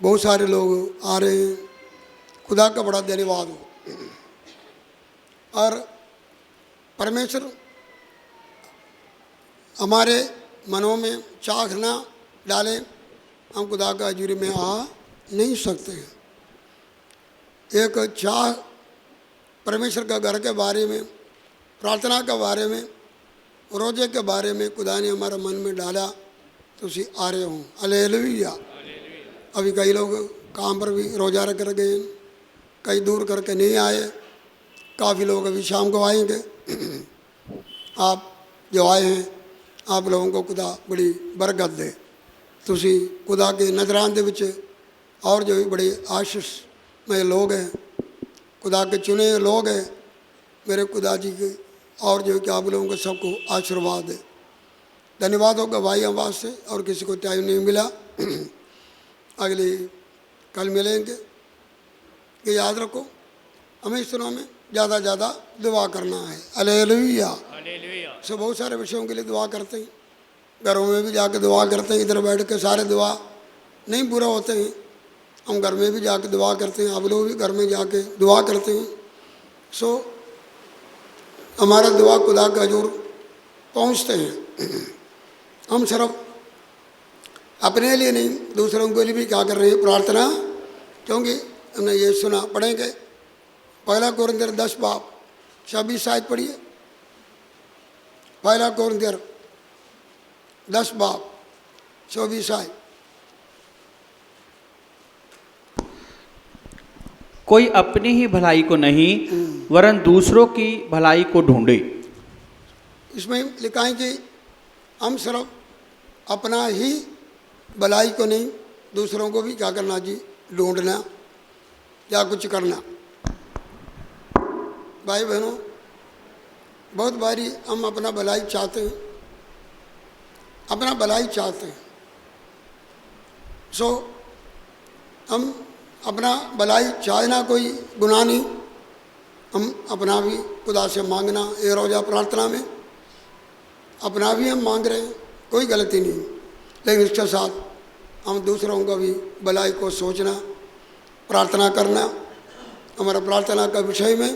बहुत सारे लोग आ रहे हैं। खुदा का बड़ा धन्यवाद हो। और परमेश्वर हमारे मनों में चाह ना डाले, हम खुदा का हजूरी में आ नहीं सकते हैं। एक चाह परमेश्वर का घर के बारे में, प्रार्थना के बारे में, रोजे के बारे में खुदा ने हमारा मन में डाला, तो उसी आ रहे हों। हालेलुया। अभी कई लोग काम पर भी रोजा रख कर गए, कई दूर करके नहीं आए, काफ़ी लोग अभी शाम को आएंगे। आप जो आए हैं, आप लोगों को खुदा बड़ी बरकत दे। तुसी खुदा के नजरान दे विच और जो भी बड़े आशीषमय लोग हैं, खुदा के चुने लोग हैं, मेरे खुदा जी के, और जो कि आप लोगों को सबको आशीर्वाद दे। धन्यवाद होगा भाई आवाज़ से। और किसी को टाइम नहीं मिला, अगली कल मिलेंगे। कि याद रखो, हमें इस दिनों में ज़्यादा ज़्यादा दुआ करना है। हालेलुया। सो बहुत सारे विषयों के लिए दुआ करते हैं, घरों में भी जाके दुआ करते हैं। इधर बैठ के सारे दुआ नहीं पूरा होते हैं, हम घर में भी जाके दुआ करते हैं। आप लोग भी घर में जाके दुआ करते हैं। सो हमारा दुआ खुदा का हजूर पहुँचते हैं। हम सिर्फ अपने लिए नहीं, दूसरों के लिए भी क्या कर रहे हैं, प्रार्थना। क्योंकि हमने ये सुना, पढ़ेंगे पहला कोरिन्थियर 10 बाब 26 आयत पढ़िए। पहला कोरिन्थियर 10 बाब 24 आयत। कोई अपनी ही भलाई को नहीं वरन दूसरों की भलाई को ढूंढे। इसमें लिखा है कि हम सिर्फ अपना ही भलाई को नहीं, दूसरों को भी क्या करना जी, ढूंढना या कुछ करना। भाई बहनों, बहुत बारी हम अपना भलाई चाहते हैं, अपना भलाई चाहते हैं। सो हम अपना भलाई चाहना कोई गुनाह नहीं। हम अपना भी खुदा से मांगना, ये रोज़ा प्रार्थना में अपना भी हम मांग रहे हैं, कोई गलती नहीं। लेकिन इसके साथ हम दूसरों का भी भलाई को सोचना, प्रार्थना करना, हमारा प्रार्थना का विषय में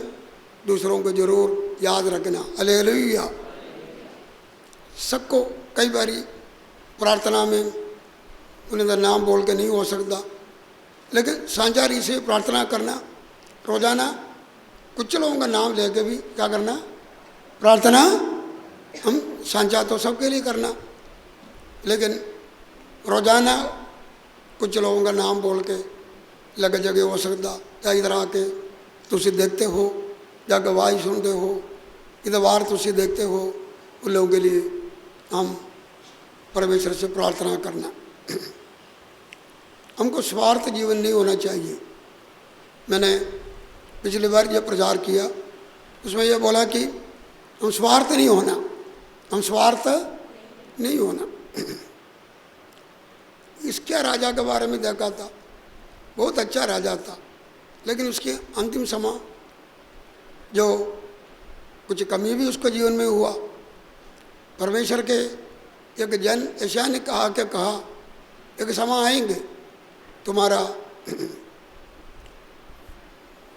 दूसरों को जरूर याद रखना। हालेलुया। सबको कई बारी प्रार्थना में उन्हें तो नाम बोल के नहीं हो सकता, लेकिन सांझारी से प्रार्थना करना, रोज़ाना कुछ लोगों का नाम लेके भी क्या करना, प्रार्थना हम सांझा तो सबके लिए करना, लेकिन रोज़ाना कुछ लोगों का नाम बोल के लगे जगह हो सकता। या इधर आके तुसी देखते हो, या गवाही सुनते हो, इधर बार तुसी देखते हो, उन लोगों के लिए हम परमेश्वर से प्रार्थना करना। हमको स्वार्थ जीवन नहीं होना चाहिए। मैंने पिछली बार जब प्रचार किया, उसमें यह बोला कि हम स्वार्थ नहीं होना, हम स्वार्थ नहीं होना। इसके राजा के बारे में देखा था, बहुत अच्छा राजा था, लेकिन उसके अंतिम समय जो कुछ कमी भी उसको जीवन में हुआ। परमेश्वर के एक जन ऐसा ने कहा एक समय आएंगे तुम्हारा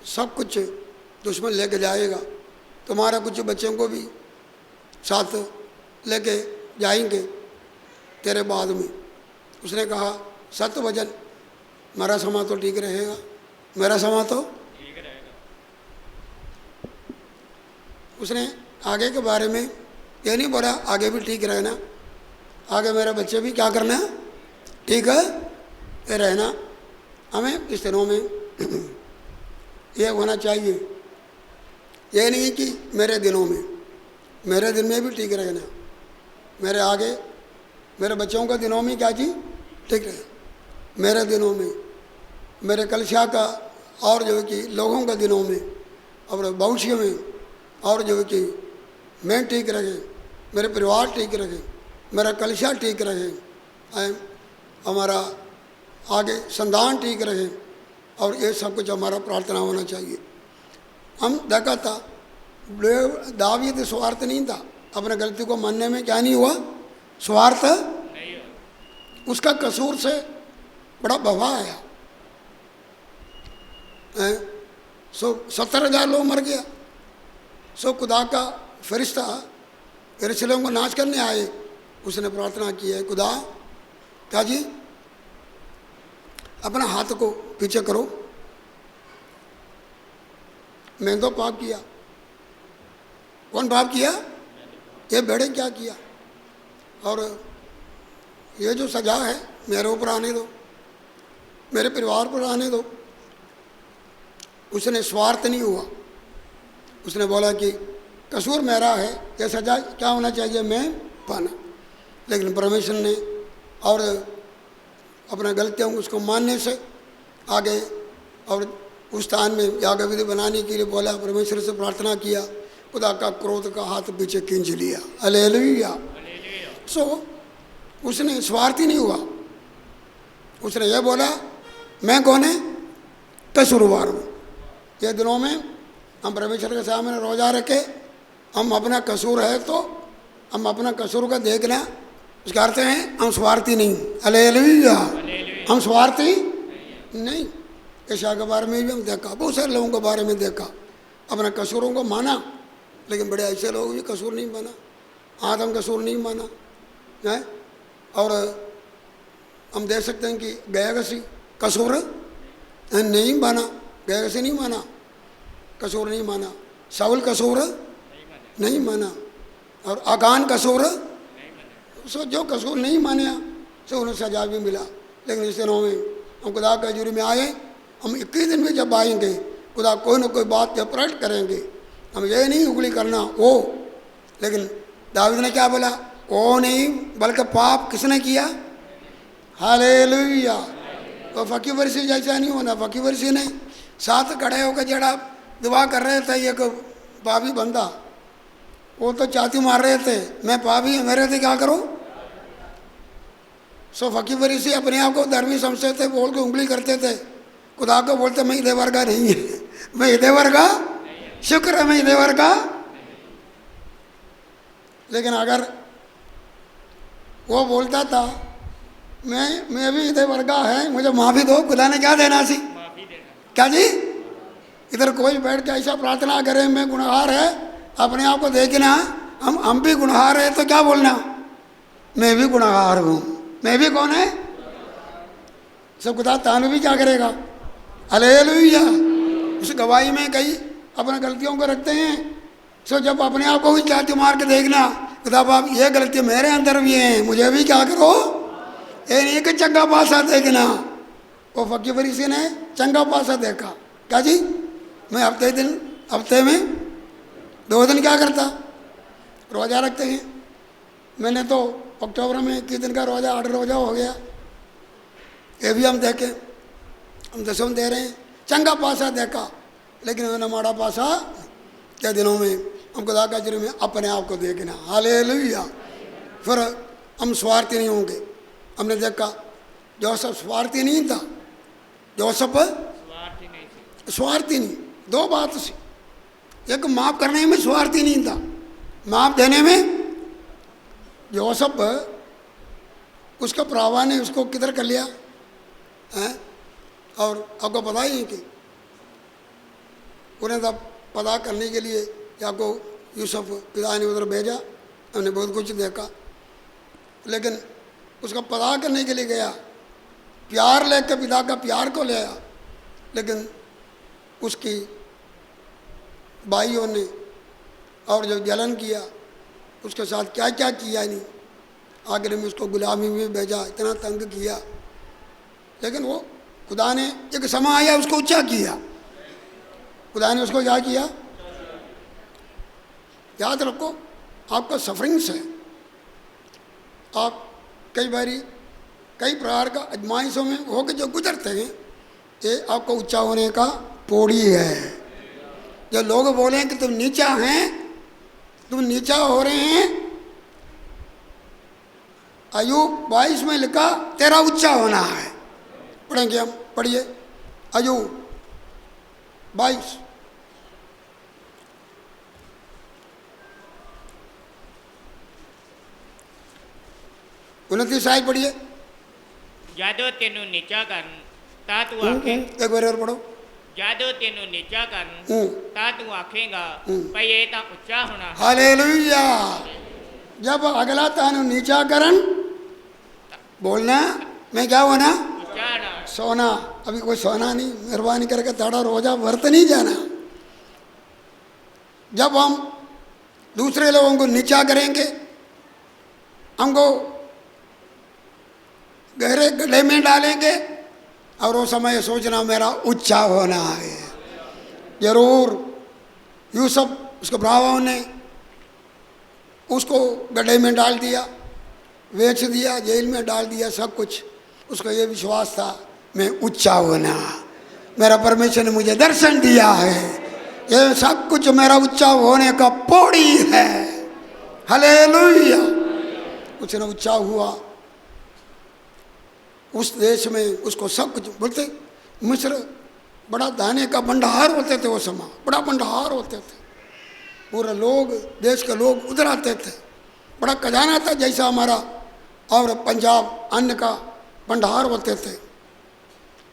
सब कुछ दुश्मन लेके जाएगा, तुम्हारा कुछ बच्चों को भी साथ लेके जाएंगे तेरे बाद में। उसने कहा सत्य वचन, मेरा समय तो ठीक रहेगा, मेरा समय तो ठीक रहेगा। उसने आगे के बारे में ये नहीं बोला आगे भी ठीक रहना, आगे मेरे बच्चे भी क्या करना, ठीक है ये रहना। हमें इस दिनों में ये होना चाहिए, ये नहीं कि मेरे दिनों में, मेरे दिन में भी ठीक रहना, मेरे आगे मेरे बच्चों के दिनों में क्या जी ठीक रहे, मेरे दिनों में, मेरे कलिसिया का और जो है कि लोगों के दिनों में और भविष्य में, और जो है कि मैं ठीक रहे, मेरे परिवार ठीक रहे, मेरा कलिसिया ठीक रहे, हमारा आगे संतान ठीक रहे, और ये सब कुछ हमारा प्रार्थना होना चाहिए। हम देखा था दावीद स्वार्थ नहीं था, अपने गलती को मानने में क्या नहीं हुआ, स्वार्थ। उसका कसूर से बड़ा बवा आया, 70,000 लोग मर गया। खुदा का फरिश्ता यरूशलेम को नाश करने आए, उसने प्रार्थना की है, खुदा क्या जी अपना हाथ को पीछे करो, मैं तो पाप किया। कौन पाप किया? ये बेड़े क्या किया, और ये जो सजा है मेरे ऊपर आने दो, मेरे परिवार पर आने दो। उसने स्वार्थ नहीं हुआ, उसने बोला कि कसूर मेरा है, ये सजा क्या होना चाहिए, मैं पाना। लेकिन परमेश्वर ने और अपना गलतियों को उसको मानने से आगे और उस स्थान में यागविधि बनाने के लिए बोला, परमेश्वर से प्रार्थना किया, खुदा का क्रोध का हाथ पीछे खींच लिया। हालेलुया। उसने स्वार्थी नहीं हुआ, उसने ये बोला मैं कौन है, कसूरवार हूँ। ये दिनों में हम परमेश्वर के सामने रोजा रखे, हम अपना कसूर है तो हम अपना कसूर का देखना, उसका अर्थ है हम स्वार्थी नहीं। हालेलुया। हम स्वार्थी नहीं। यशायाह के बारे में भी हम देखा, बहुत सारे लोगों के बारे में देखा, अपना कसूरों को माना, लेकिन बड़े ऐसे लोग भी कसूर नहीं माना, आदम कसूर नहीं माना है। और हम देख सकते हैं कि गयागसी कसूर नहीं माना, गयागसी नहीं माना, कसूर नहीं माना। शाऊल कसूर नहीं माना, और आगान कसूर, सो जो कसूर नहीं माने सो उन्हें सजा भी मिला। लेकिन इस दिनों में हम खुदा के हजूरी में आए, हम 21 दिन में जब आएंगे, खुदा कोई ना कोई बात जब प्रकट करेंगे, हम ये नहीं उंगली करना वो। लेकिन दाऊद ने क्या बोला, वो नहीं बल्कि पाप किसने किया। हालेलुया। तो फकीर वर्षी जैसा नहीं होना। फकीर वर्षी ने साथ खड़े होकर जड़ा दुआ कर रहे थे, एक पापी बंदा, वो तो चाती मार रहे थे, मैं पापी मेरे थे क्या करो। फकीर वर्षी अपने आप को धर्मी समझते थे, बोल के उंगली करते थे, खुदा को बोलते मैं इधे वर्गा नहीं है, मैं इधे वर्गा, शुक्र है मैं इधे वर्गा। लेकिन अगर वो बोलता था मैं भी इधे वर्गा है, मुझे माफ़ी दो, खुदा ने क्या देना सी, क्या जी। इधर कोई बैठ के ऐसा प्रार्थना करे मैं गुनहगार है, अपने आप को देखना हम भी गुनहगार है, तो क्या बोलना, मैं भी गुनहगार हूँ, मैं भी कौन है, सब खुदा तान भी क्या करेगा। हालेलुया। उस गवाही में कई अपने गलतियों को रखते हैं। जब अपने आप को भी चाटी मार के देखना, खुदा बाप ये गलती मेरे अंदर भी है, मुझे भी क्या करो, ये नहीं कि चंगा पासा देखना। वो फकीर फरीसी ने चंगा पासा देखा, क्या जी, मैं हफ्ते में 2 दिन क्या करता, रोज़ा रखते हैं। मैंने तो अक्टूबर में 21 दिन का रोज़ा 8 रोज़ा हो गया। ये भी हम देखें, हम दसम दे रहे हैं, चंगा पासा देखा, लेकिन मैंने माड़ा पासा क्या दिनों में हम खुदा का जुर्म में अपने आप को देखना। हालेलुया। फिर हम स्वार्थी नहीं होंगे। हमने देखा जोसेफ स्वार्थी नहीं था, जोसेफ स्वार्थी नहीं। 2 बात सी, एक माफ़ करने में स्वार्थी नहीं था, माफ़ देने में जोसेफ उसका प्रावा ने उसको किधर कर लिया है। और आपको पता ही है कि उन्हें तब पता करने के लिए याकूब यूसुफ पिता ने उधर भेजा, हमने बहुत कुछ देखा, लेकिन उसका पता करने के लिए गया, प्यार लेकर पिता का प्यार को ले आया, लेकिन उसकी भाइयों ने और जो जलन किया उसके साथ क्या क्या किया नहीं, आखिर में उसको गुलामी में भेजा, इतना तंग किया। लेकिन वो खुदा ने एक समय आया उसको ऊंचा किया, खुदा ने उसको क्या किया। याद रखो आपका सफरिंग्स है, आप कई बारी कई प्रकार का आजमाइशों में होकर जो गुजरते हैं, ये आपको ऊंचा होने का पौड़ी है। जो लोग बोलें कि तुम नीचा हैं, तुम नीचा हो रहे हैं, अय्यूब 22 में लिखा तेरा ऊंचा होना है। पढ़ेंगे हम, पढ़िए अय्यूब 22। उनतीस आयत पढ़िए। ਜਦੋਂ ਤੈਨੂੰ ਨੀਚਾ ਕਰਨ ਤਾਂ ਤੂੰ ਆਖੇ एक बार और पढ़ो। ਜਦੋਂ ਤੈਨੂੰ ਨੀਚਾ ਕਰਨ हम्म, ਤਾਂ ਤੂੰ ਆਖੇਗਾ ਭਈ ਇਹ ਤਾਂ ਉੱਚਾ ਹੋਣਾ ਹੈ। हालेलुया। जब अगला तानु नीचा करन बोलना मैं क्या होना ਉੱਚਾ ਹੋਣਾ सोना। अभी कोई सोना नहीं, मेहरबानी करके ताड़ा रोजा वर्त नहीं जाना। जब हम दूसरे लोगों को नीचा करेंगे, हमको गहरे गड्ढे में डालेंगे, और वो समय सोचना मेरा ऊंचा होना है। जरूर यूसुफ उसके भरावाओं ने उसको गड्ढे में डाल दिया, बेच दिया, जेल में डाल दिया, सब कुछ। उसका ये विश्वास था मैं ऊंचा होना, मेरा परमेश्वर ने मुझे दर्शन दिया है, ये सब कुछ मेरा ऊंचा होने का पौड़ी है। हालेलुया। उसने ऊंचा हुआ, उस देश में उसको सब कुछ बोलते। मिस्र बड़ा दाने का भंडार होते थे, वो समय बड़ा भंडार होते थे, पूरे लोग देश के लोग उधर आते थे, बड़ा खजाना था जैसा हमारा और पंजाब अन्न का भंडार होते थे।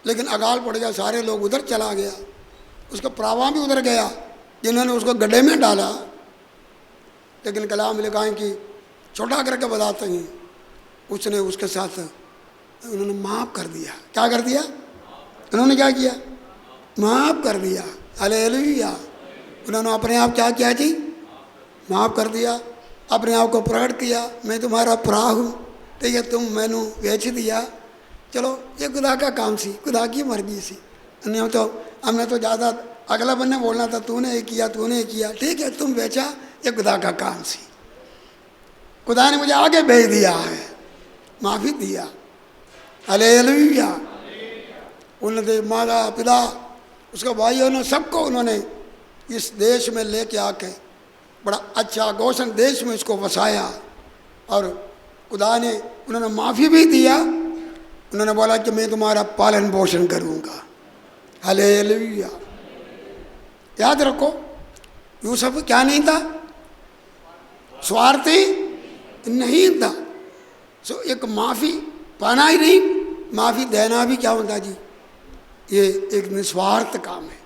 लेकिन अकाल पड़ गया, सारे लोग उधर चला गया, उसका प्रभाव भी उधर गया जिन्होंने उसको गड्ढे में डाला। लेकिन कलाम लिखा है कि छोटा करके बताते हैं, उसने उसके साथ उन्होंने माफ़ कर दिया। क्या कर दिया? उन्होंने क्या किया? माफ़ कर दिया। हालेलुया। उन्होंने अपने आप क्या किया जी? माफ़ कर दिया, अपने आप को प्रकट किया, मैं तुम्हारा भरा हूँ, ठीक है, तुम मैनू बेच दिया, चलो ये खुदा का काम सी, खुदा की मर्जी सी। हमने तो ज़्यादा अगला बनने बोलना था, तूने ये किया, तूने ये किया, ठीक है, तुम बेचा, ये खुदा का काम सी। खुदा ने मुझे आगे भेज दिया है, माफ़ी दिया। हालेलुया। उन्होंने माता पिता उसके भाइयों ने सबको उन्होंने इस देश में लेके आके बड़ा अच्छा गोशन देश में इसको बसाया, और खुदा ने उन्होंने माफ़ी भी दिया। उन्होंने बोला कि मैं तुम्हारा पालन पोषण करूँगा। हालेलुया। याद रखो, यूसुफ क्या नहीं था? स्वार्थी नहीं था। सो एक माफ़ी पाना ही नहीं, माफ़ी देना भी क्या होता जी? ये एक निस्वार्थ काम है।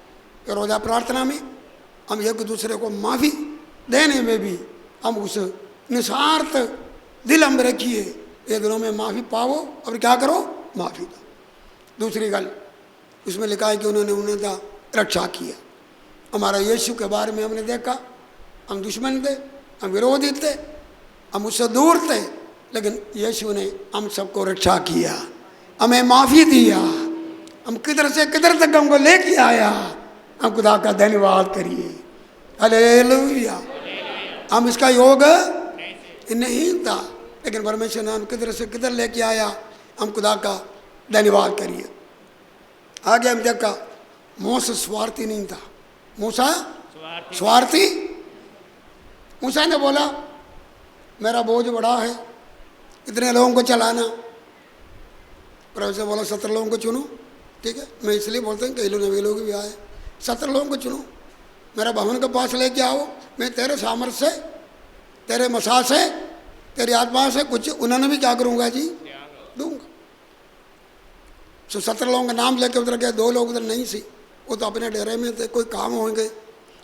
कि रोज़ा प्रार्थना में हम एक दूसरे को माफ़ी देने में भी हम उस निस्वार्थ दिल हम रखिए, ये दिनों में माफ़ी पाओ और क्या करो? माफ़ी दो। दूसरी गल उसमें लिखा है कि उन्होंने उन्हें रक्षा किया। हमारा यीशु के बारे में हमने देखा, हम दुश्मन थे, हम विरोधी थे, हम उससे दूर थे, लेकिन यीशु ने हम सबको रक्षा किया, हमें माफ़ी दिया, हम किधर से किधर तक हमको लेके आया। हम खुदा का धन्यवाद करिए। हालेलुया। हम इसका योग नहीं था, लेकिन परमेश्वर ने हम किधर से किधर लेके आया। हम खुदा का धन्यवाद करिए। आगे हम देखा, मूसा स्वार्थी नहीं था। मूसा स्वार्थी। मूसा ने बोला मेरा बोझ बड़ा है, इतने लोगों को चलाना। परमेश्वर बोला 70 लोगों को चुनो, ठीक है। मैं इसलिए बोलता हूँ कई लोग नवे लोग भी आए, 70 लोगों को चुनो, मेरा भवन के पास लेके आओ, मैं तेरे सामर्थ्य से, तेरे मसा से, तेरी आत्मा से कुछ उन्होंने भी क्या करूँगा जी? दूंगा। सो 70 लोगों का नाम लेके उधर गए, 2 लोग उधर नहीं सी, वो तो अपने डेरे में थे, कोई काम होंगे,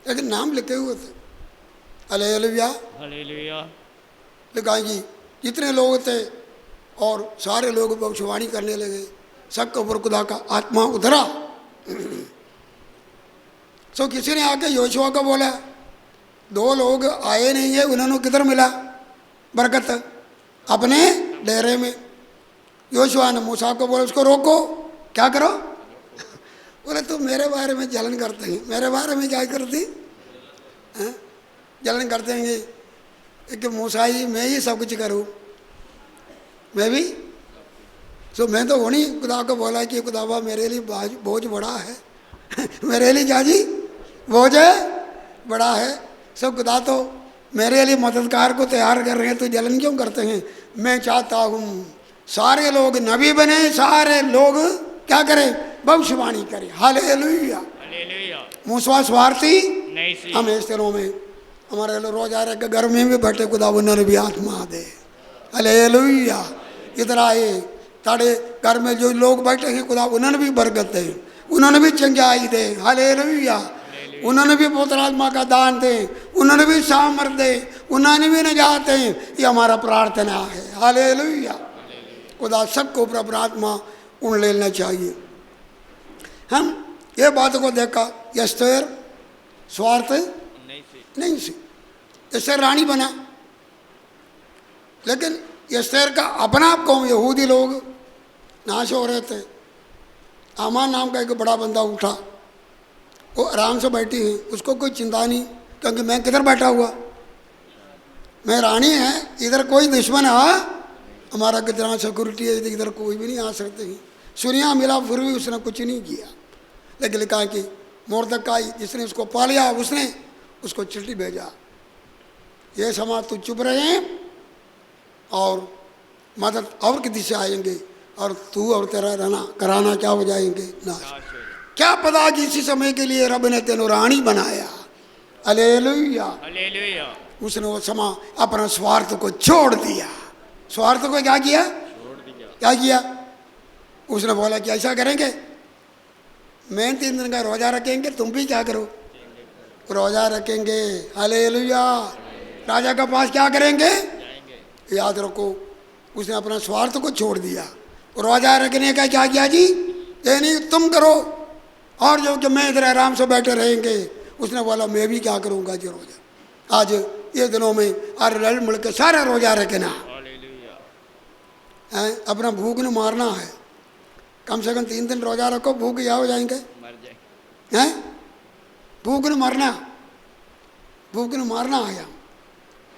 लेकिन नाम लिखे हुए थे। हालेलुया। हालेलुया। लिखा है कि जितने लोग थे और सारे लोग भविष्यवाणी करने लगे, सबके ऊपर खुदा का आत्मा उतरा। सो किसी ने आके योशुआ को बोला, 2 लोग आए नहीं है, उन्होंने किधर मिला बरकत? अपने डेरे में। योशुआ ने मूसा को बोला उसको रोको, क्या करो? बोले तुम मेरे बारे में जलन करते हैं, मेरे बारे में क्या करती? जलन करते हैं कि मूसा ही मैं ही सब कुछ करूँ, मैं भी। सो मैं तो होनी खुदा को बोला कि खुदावा मेरे लिए बोझ बड़ा है मेरे लिए क्या जी? बोझ बड़ा है। सब खुदा तो मेरे लिए मददगार को तैयार कर रहे हैं, तो जलन क्यों करते हैं? मैं चाहता हूँ सारे लोग नबी बने, सारे लोग क्या करें? भविष्यवाणी करें। हालेलुया। हालेलुया। मूसा स्वार्थी नहीं सी। हम इस दिनों में हमारे लोग रोज आ रहे के घर में भी बैठे, खुदा उन्होंने भी आत्मा दे। हालेलुया। इधर आए ताड़े घर में जो लोग बैठे हैं, खुदा उन्होंने भी बरकत दे, उन्होंने भी चंगाई दे, हालेलुया। उन्होंने भी पवित्र आत्मा का दान दे, उन्होंने भी सामर्थ दे, उन्होंने भी निजात दे। ये हमारा प्रार्थना है, हालेलुया। खुदा सबको पवित्र आत्मा उन लेना चाहिए। हम ये बात को देखा, एस्तेर स्वार्थ नहीं सी, एस्तेर रानी बना, लेकिन एस्तेर का अपना कौम यहूदी लोग नाश हो रहे थे। आमान नाम का एक बड़ा बंदा उठा, वो आराम से बैठी है, उसको कोई चिंता नहीं, क्योंकि मैं किधर बैठा हुआ, मैं रानी है, इधर कोई दुश्मन है, हमारा कितना सिक्योरिटी है, इधर कोई भी नहीं आ सकते हैं। सुनिया मिला फिर भी उसने कुछ नहीं किया। लेकिन लिखा कि मोर्दकाई जिसने उसको पालिया, उसने उसको चिट्ठी भेजा, ये समाज तू चुप रहे और मदद और किसी से आएंगे और तू और तेरा रहना कराना क्या हो जाएंगे नाश। क्या पता कि इसी समय के लिए रब ने तेनो रानी बनाया, हालेलुया। हालेलुया। उसने वो समा अपना स्वार्थ को छोड़ दिया। स्वार्थ को क्या किया? क्या किया? उसने बोला कि ऐसा करेंगे, मैं 3 दिन का रोजा रखेंगे, तुम भी क्या करो, रोजा रखेंगे, हालेलुया। राजा के पास क्या करेंगे? याद रखो, उसने अपना स्वार्थ को छोड़ दिया। रोजा रखने का क्या किया जी? ये नहीं तुम करो और जो कि मैं इधर आराम से बैठे रहेंगे। उसने बोला मैं भी क्या करूँगा जी रोजा। आज ये दिनों में अरे रल मिल के सारा रोजा रखना है, अपना भूख न मारना है। कम से कम 3 दिन रोजा रखो, भूख क्या हो जाएंगे, हैं? भूख न मरना, भूख न मारना है।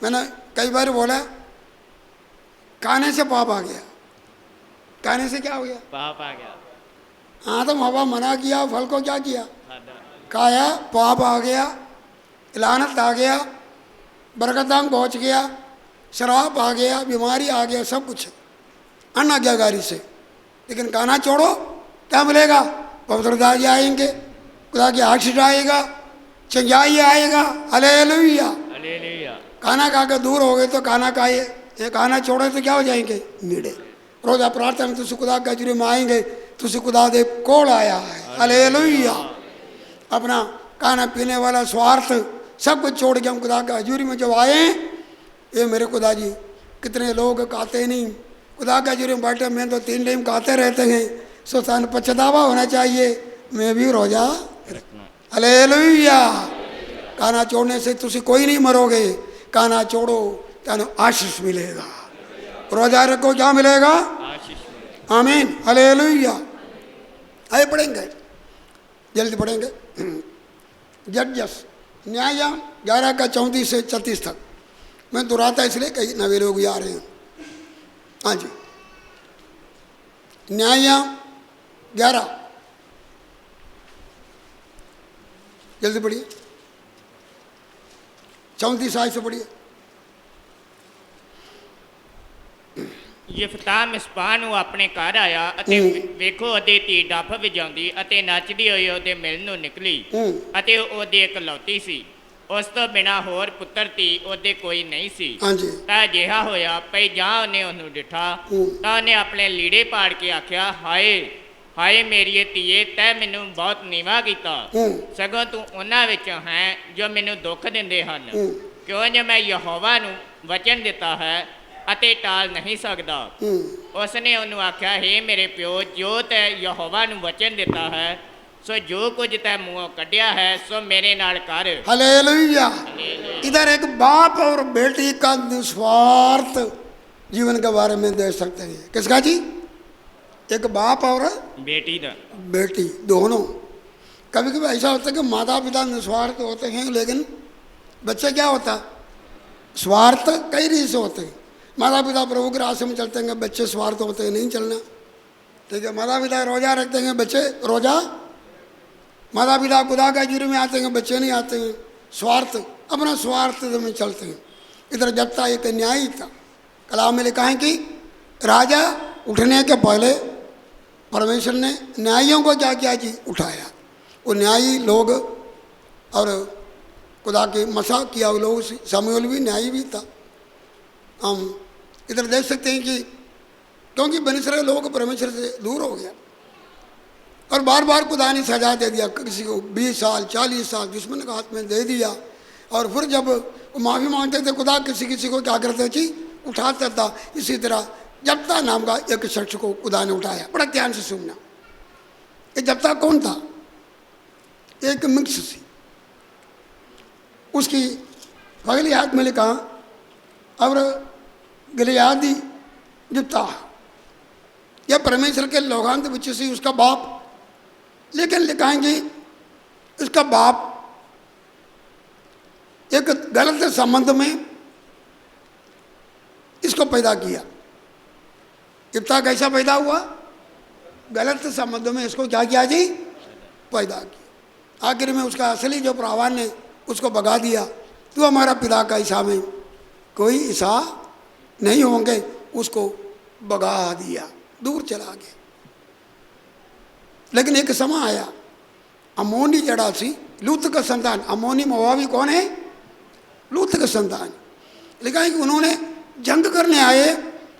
मैंने कई बार बोला खाने से पाप आ गया, खाने से क्या हो गया? पाप आ गया। हाँ तो हवा मना किया, फल को क्या किया? खाया, पाप आ गया, लानत आ गया, बरकतांग पहुँच गया, शराब आ गया, बीमारी आ गया, सब कुछ अनाज्ञाकारी से। लेकिन खाना छोड़ो, क्या मिलेगा? पवित्रता जी आएंगे, खुदा की आशीष आएगा, चंगाई आएगा, हालेलुया। हालेलुया। खाना खा के दूर हो गए तो खाना खाए, ये खाना छोड़े तो क्या हो जाएंगे? मीड़े। रोजा प्रार्थना में तुझसे खुदा के जुर्म में आएंगे, तुझसे खुदा दे कोड़ आया है, हालेलुया। अपना खाना पीने वाला स्वार्थ सब कुछ छोड़ के हम खुदा के हजूरी में जब आए, ये मेरे खुदा जी कितने लोग खाते नहीं, खुदा के हजूरी में बैठे, मैं तो 3 टाइम खाते रहते हैं। सो सन पछतावा होना चाहिए, मैं भी रोजा रखना, हालेलुया। खाना छोड़ने से तुझे कोई नहीं मरोगे, खाना छोड़ो तेन आशीष मिलेगा। रोजा रखो, क्या मिलेगा? आमीन, हालेलुया। आइए पढ़ेंगे, जल्दी पढ़ेंगे। जड्जस न्यायाम 11 का 34 से 36 तक। मैं दोहराता इसलिए कई नवे लोग आ रहे हैं। हाँ जी, न्यायाम 11, जल्दी पढ़िए, 34 आयत से पढ़िए। ਯਿਫਤਾ ਮਿਸਪਾ ਨੂੰ ਆਪਣੇ ਘਰ ਆਇਆ ਅਤੇ ਵੇਖੋ ਉਹਦੀ ਧੀ ਡੱਫ ਵਜਾਉਂਦੀ ਅਤੇ ਨੱਚਦੀ ਹੋਈ ਉਹਦੇ ਮਿਲਣ ਨੂੰ ਨਿਕਲੀ ਅਤੇ ਉਹਦੀ ਇਕਲੌਤੀ ਸੀ। ਉਸ ਤੋਂ ਬਿਨਾਂ ਹੋਰ ਪੁੱਤਰ ਧੀ ਉਹਦੇ ਕੋਈ ਨਹੀਂ ਸੀ। ਤਾਂ ਅਜਿਹਾ ਹੋਇਆ ਪਈ ਜਾਂ ਉਹਨੇ ਉਹਨੂੰ ਡਿਠਾ ਤਾਂ ਉਹਨੇ ਆਪਣੇ ਲੀੜੇ ਪਾੜ ਕੇ ਆਖਿਆ, ਹਾਏ ਹਾਏ ਮੇਰੀਏ ਧੀਏ, ਤੈਂ ਮੈਨੂੰ ਬਹੁਤ ਨੀਵਾਂ ਕੀਤਾ, ਸਗੋਂ ਤੂੰ ਉਹਨਾਂ ਵਿੱਚੋਂ ਹੈ ਜੋ ਮੈਨੂੰ ਦੁੱਖ ਦਿੰਦੇ ਹਨ। ਕਿਉਂ ਜੇ ਮੈਂ ਯਹੋਵਾ ਨੂੰ ਵਚਨ ਦਿੱਤਾ ਹੈ ਅਤੇ ਟਾਲ ਨਹੀਂ ਸਕਦਾ। ਉਸਨੇ ਉਹਨੂੰ ਆਖਿਆ, ਹੇ ਮੇਰੇ ਪਿਓ, ਜੋ ਤੈਂ ਯਹੋਵਾ ਨੂੰ ਵਚਨ ਦਿੱਤਾ ਹੈ, सो जो कुछ तै मुँह कढ़िया है सो मेरे नाल कर। हालेलुया। इधर एक बाप और बेटी का निस्वार्थ जीवन के बारे में देख सकते हैं। किसका जी? एक बाप और बेटी का, बेटी दोनों। कभी कभी ऐसा होता है कि माता पिता निस्वार्थ होते हैं, लेकिन बच्चे क्या होता स्वार्थ कई रीत से होते हैं। माता पिता प्रभु के रास्ते में चलते हैं, बच्चे स्वार्थ होते हैं, नहीं चलना, ठीक है। माता पिता रोजा रखते हैं, बच्चे रोजा, माता पिता खुदा का जुर्म में आते हैं, बच्चे नहीं आते हैं, स्वार्थ अपना स्वार्थ में चलते हैं। इधर जबता एक न्यायी था, कलाम में लिखा है कि राजा उठने के पहले परमेश्वर ने न्यायियों को क्या किया जी? उठाया। वो न्यायी लोग और खुदा के मसा किया हुए लोग, शमूएल भी न्यायी भी था। हम इधर देख सकते हैं कि क्योंकि बन इस्राएल लोग परमेश्वर से दूर हो गया और बार बार खुदा ने सजा दे दिया, किसी को 20 साल 40 साल दुश्मन के हाथ में दे दिया। और फिर जब वो माफ़ी मांगते थे खुदा किसी किसी को क्या करते जी उठाता था। इसी तरह जप्ता नाम का एक शख्स को खुदा ने उठाया। बड़ा ध्यान से सुनना, ये जप्ता कौन था? एक मिक्स सी, उसकी अगली हाथ में लिखा और गिलियादी जप्ता, यह परमेश्वर के लोगांत बच्चे से उसका बाप, लेकिन लिखाएंगे उसका बाप एक गलत संबंध में इसको पैदा किया। इब्ता कैसा पैदा हुआ? गलत संबंध में इसको क्या किया जी? पैदा किया। आखिर में उसका असली जो प्रावान ने उसको भगा दिया, तू हमारा पिता का ईसा में कोई ईसा नहीं होंगे, उसको भगा दिया, दूर चला गया। लेकिन एक समय आया, अमोनी जड़ा सी लूत का संतान, अमोनी मोआबी कौन है? लूत का संतान। लिखा है कि उन्होंने जंग करने आए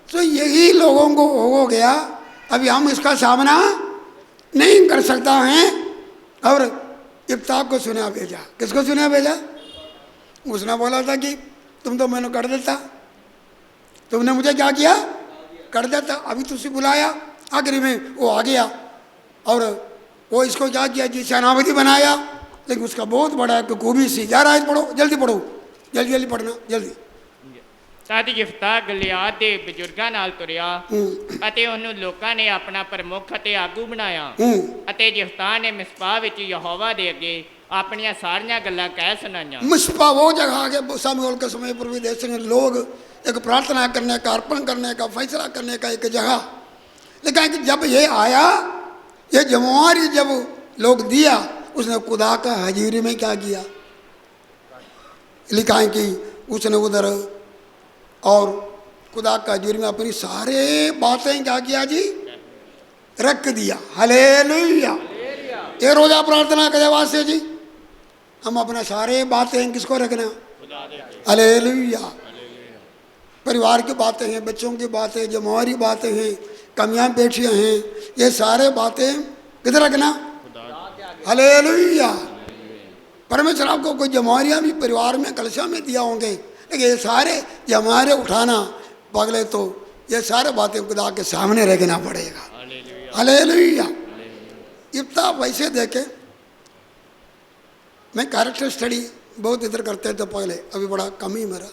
तो यही लोगों को हो गया, अभी हम इसका सामना नहीं कर सकता हैं। और इब्ताब को सुना भेजा। किसको सुना भेजा? उसने बोला था कि तुम तो मैंने कर देता, तुमने मुझे क्या किया? कर देता, अभी तुझसे बुलाया। आखिर में वो आ गया और वो इसको क्या किया जी? सेनापति बनाया। लेकिन उसका बहुत बड़ा एक खूबी सी, 11 पढ़ो, जल्दी पढ़ो, जल्दी जल्दी पढ़ना, जल्दी। तद यिफ्ता गलियाद ਦੇ ਬਜ਼ੁਰਗਾਂ ਨਾਲ ਤੁਰਿਆ ਅਤੇ ਉਹਨੂੰ ਲੋਕਾਂ ਨੇ ਆਪਣਾ ਪ੍ਰਮੁੱਖ ਅਤੇ ਆਗੂ ਬਣਾਇਆ ਅਤੇ ਯਿਫਤਾ ਨੇ ਮਿਸਪਾ ਵਿੱਚ ਯਹੋਵਾ ਦੇ ਅੱਗੇ ਆਪਣੀਆਂ सारियां गल्लां कह सुनाइयां। मिस्पा वो जगह आ गया सामुएल के समय पूर्वी देश में लोग एक प्रार्थना करने का, अर्पण करने का, फैसला करने का एक जगह। लेकिन कि जब ये आया, ये जमुआरी जब लोग दिया, उसने खुदा का हजूरी में क्या किया? लिखा है कि उसने उधर और खुदा का हजूरी में अपनी सारे बातें क्या किया जी? रख दिया। हालेलुया। ये रोजा प्रार्थना के जवाब से जी हम अपना सारे बातें किसको रखना? हालेलुया। परिवार की बातें हैं, बच्चों की बातें, जमुआरी बातें हैं, कमियां पेशियां हैं, ये सारे बातें किधर रखना? हालेलुया। परमेश्वर आपको कोई जमुआरियाँ भी परिवार में कलशा में दिया होंगे, लेकिन ये सारे जमुआरे उठाना पगले तो ये सारे बातें खुदा के सामने रखना पड़ेगा। हालेलुया। इब्ता वैसे देखे, मैं कैरेक्टर स्टडी बहुत इधर करते थे पहले, अभी बड़ा कम ही मेरा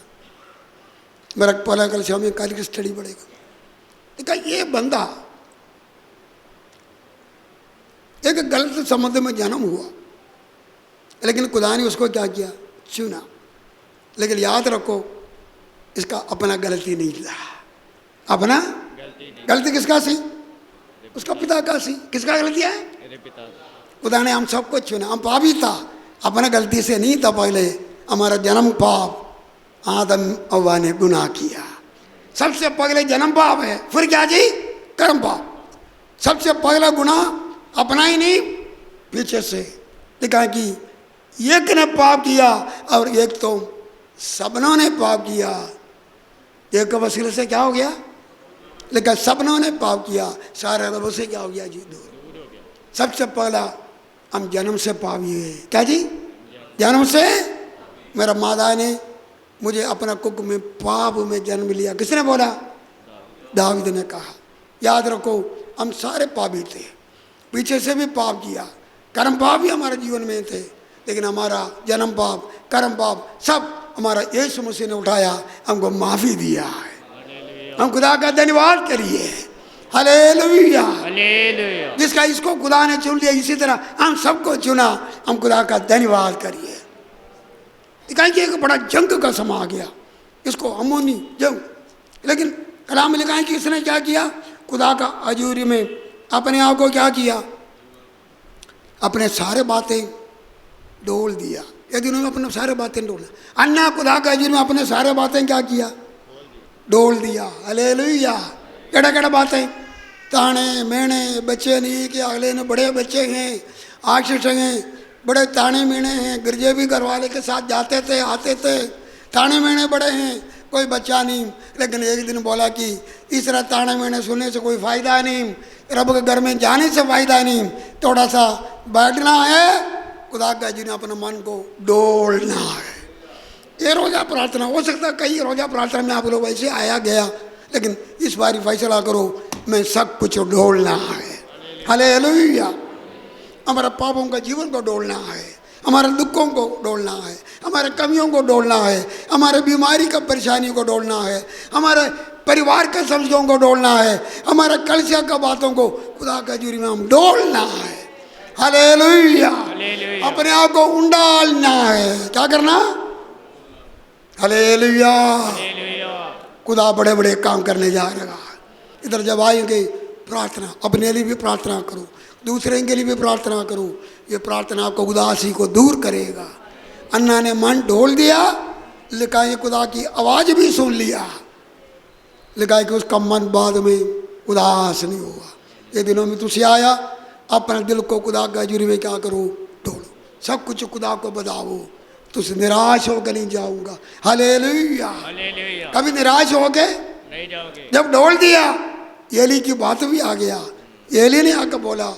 पहला कलशा में कैरेक्टर स्टडी पड़ेगा। देखा ये बंदा एक गलत संबंध में जन्म हुआ, लेकिन खुदा ने उसको क्या किया? चुना। लेकिन याद रखो इसका अपना गलती नहीं था। अपना गलती किसका सी? उसका पिता का सी। किसका गलती है? खुदा ने हम सबको चुना। हम पापी था, अपना गलती से नहीं था। पहले हमारा जन्म पाप, आदम अव्वा ने गुनाह किया। सबसे पहले जन्म पाप है, फिर क्या जी? कर्म पाप। सबसे पहला गुनाह अपना ही नहीं, पीछे से। लिखा कि एक ने पाप किया और एक तो सबनों ने पाप किया। एक वसीले से क्या हो गया? लेकिन सबनों ने पाप किया, सारे रब से क्या हो गया जी? दूर। सबसे पहला हम जन्म से पापी है। क्या जी? जन्म से। मेरा माता ने मुझे अपना कुक में पाप में जन्म लिया। किसने बोला? दाऊद ने कहा। याद रखो हम सारे पापी थे, पीछे से भी पाप किया, कर्म पाप भी हमारे जीवन में थे, लेकिन हमारा जन्म पाप, कर्म पाप सब हमारा यीशु मसीह ने उठाया, हमको माफ़ी दिया है। हम खुदा का धन्यवाद करिए। हालेलुया। हालेलुया। जिसका इसको खुदा ने चुन लिया, इसी तरह हम सबको चुना। हम खुदा का धन्यवाद करिए। कहीं कि एक बड़ा जंग का समा आ गया, इसको अमोनी जंग। लेकिन कलाम में लिखा है कि इसने क्या किया? खुदा का हजूरी में अपने आप को क्या किया? अपने सारे बातें डोल दिया। ये दिनों में अपने सारे बातें डोला। अन्ना खुदा का हजूरी में अपने सारे बातें क्या किया? डोल दिया। हालेलुया। केड़ा केड़ा बातें? ताने मेणे बच्चे नहीं कि अगले ने बड़े बच्चे हैं, आशीष हैं, बड़े ताने मेणे हैं, गिरजे भी घरवाले के साथ जाते थे आते थे, ताने मेणे बड़े हैं, कोई बच्चा नहीं। लेकिन एक दिन बोला कि इस तरह ताने मेणे सुनने से कोई फ़ायदा नहीं, रब के घर में जाने से फ़ायदा नहीं, थोड़ा सा बैठना है, खुदा का जी ने अपने मन को डोलना है। ये रोज़ा प्रार्थना हो सकता है, कई रोज़ा प्रार्थना में आप लोग वैसे आया गया, लेकिन इस बार फैसला करो, मैं सब कुछ डोलना है। हालेलुया। हमारे पापों का जीवन को डोलना है, हमारे दुखों को डोलना है, हमारे कमियों को डोलना है, हमारे बीमारी का परेशानी को डोलना है, हमारे परिवार के समस्याओं को डोलना है, हमारे कलिसिया का बातों को खुदा का जुरी में हम डोलना है। हालेलुया। अपने आप को उंडालना है। क्या करना? हालेलुया। खुदा बड़े बड़े काम करने जा रहा है। इधर जब आएंगे प्रार्थना, अपने लिए भी प्रार्थना करो, दूसरे के लिए भी प्रार्थना करो। ये प्रार्थना आपको उदासी को दूर करेगा। अन्ना ने मन ढोल दिया, लिखा है खुदा की आवाज़ भी सुन लिया, लिखा है कि उसका मन बाद में उदास नहीं हुआ। ये दिनों में तुझे आया, अपने दिल को खुदा का जुरी में क्या करो? ढोलो, सब कुछ खुदा को बताओ, तुझ निराश होकर नहीं जाऊंगा। हालेलुया। कभी निराश होके नहीं जाओगे। जब ढोल दिया, एली की बात भी आ गया। एली ने आकर बोला,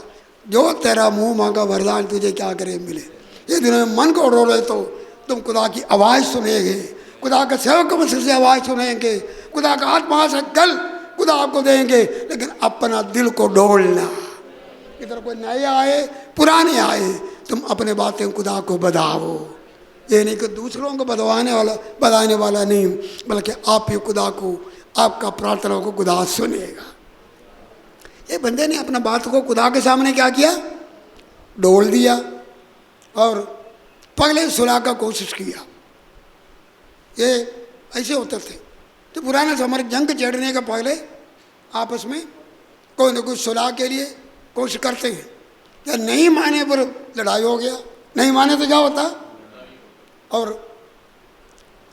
जो तेरा मुंह मांगा वरदान तुझे क्या करे मिले। ये दिनों में मन को डोले तो तुम खुदा की आवाज़ सुनेंगे, खुदा के सेवक मसीह से आवाज़ सुनेंगे, खुदा का आत्मा से गल खुदा आपको देंगे, लेकिन अपना दिल को डोलना। इधर कोई नए आए पुराने आए, तुम अपने बातें खुदा को बताओ। ये नहीं कि दूसरों को बताने वाला नहीं, बल्कि आप ही खुदा को, आपका प्रार्थना को खुदा सुनेगा। ये बंदे ने अपना बात को खुदा के सामने क्या किया? डोल दिया और पगले सुलह का कोशिश किया। ये ऐसे होते थे तो पुराने समय जंग चढ़ने का पहले आपस में कोई ना कोई सुलह के लिए कोशिश करते हैं। या नहीं माने पर लड़ाई हो गया, नहीं माने तो क्या होता, और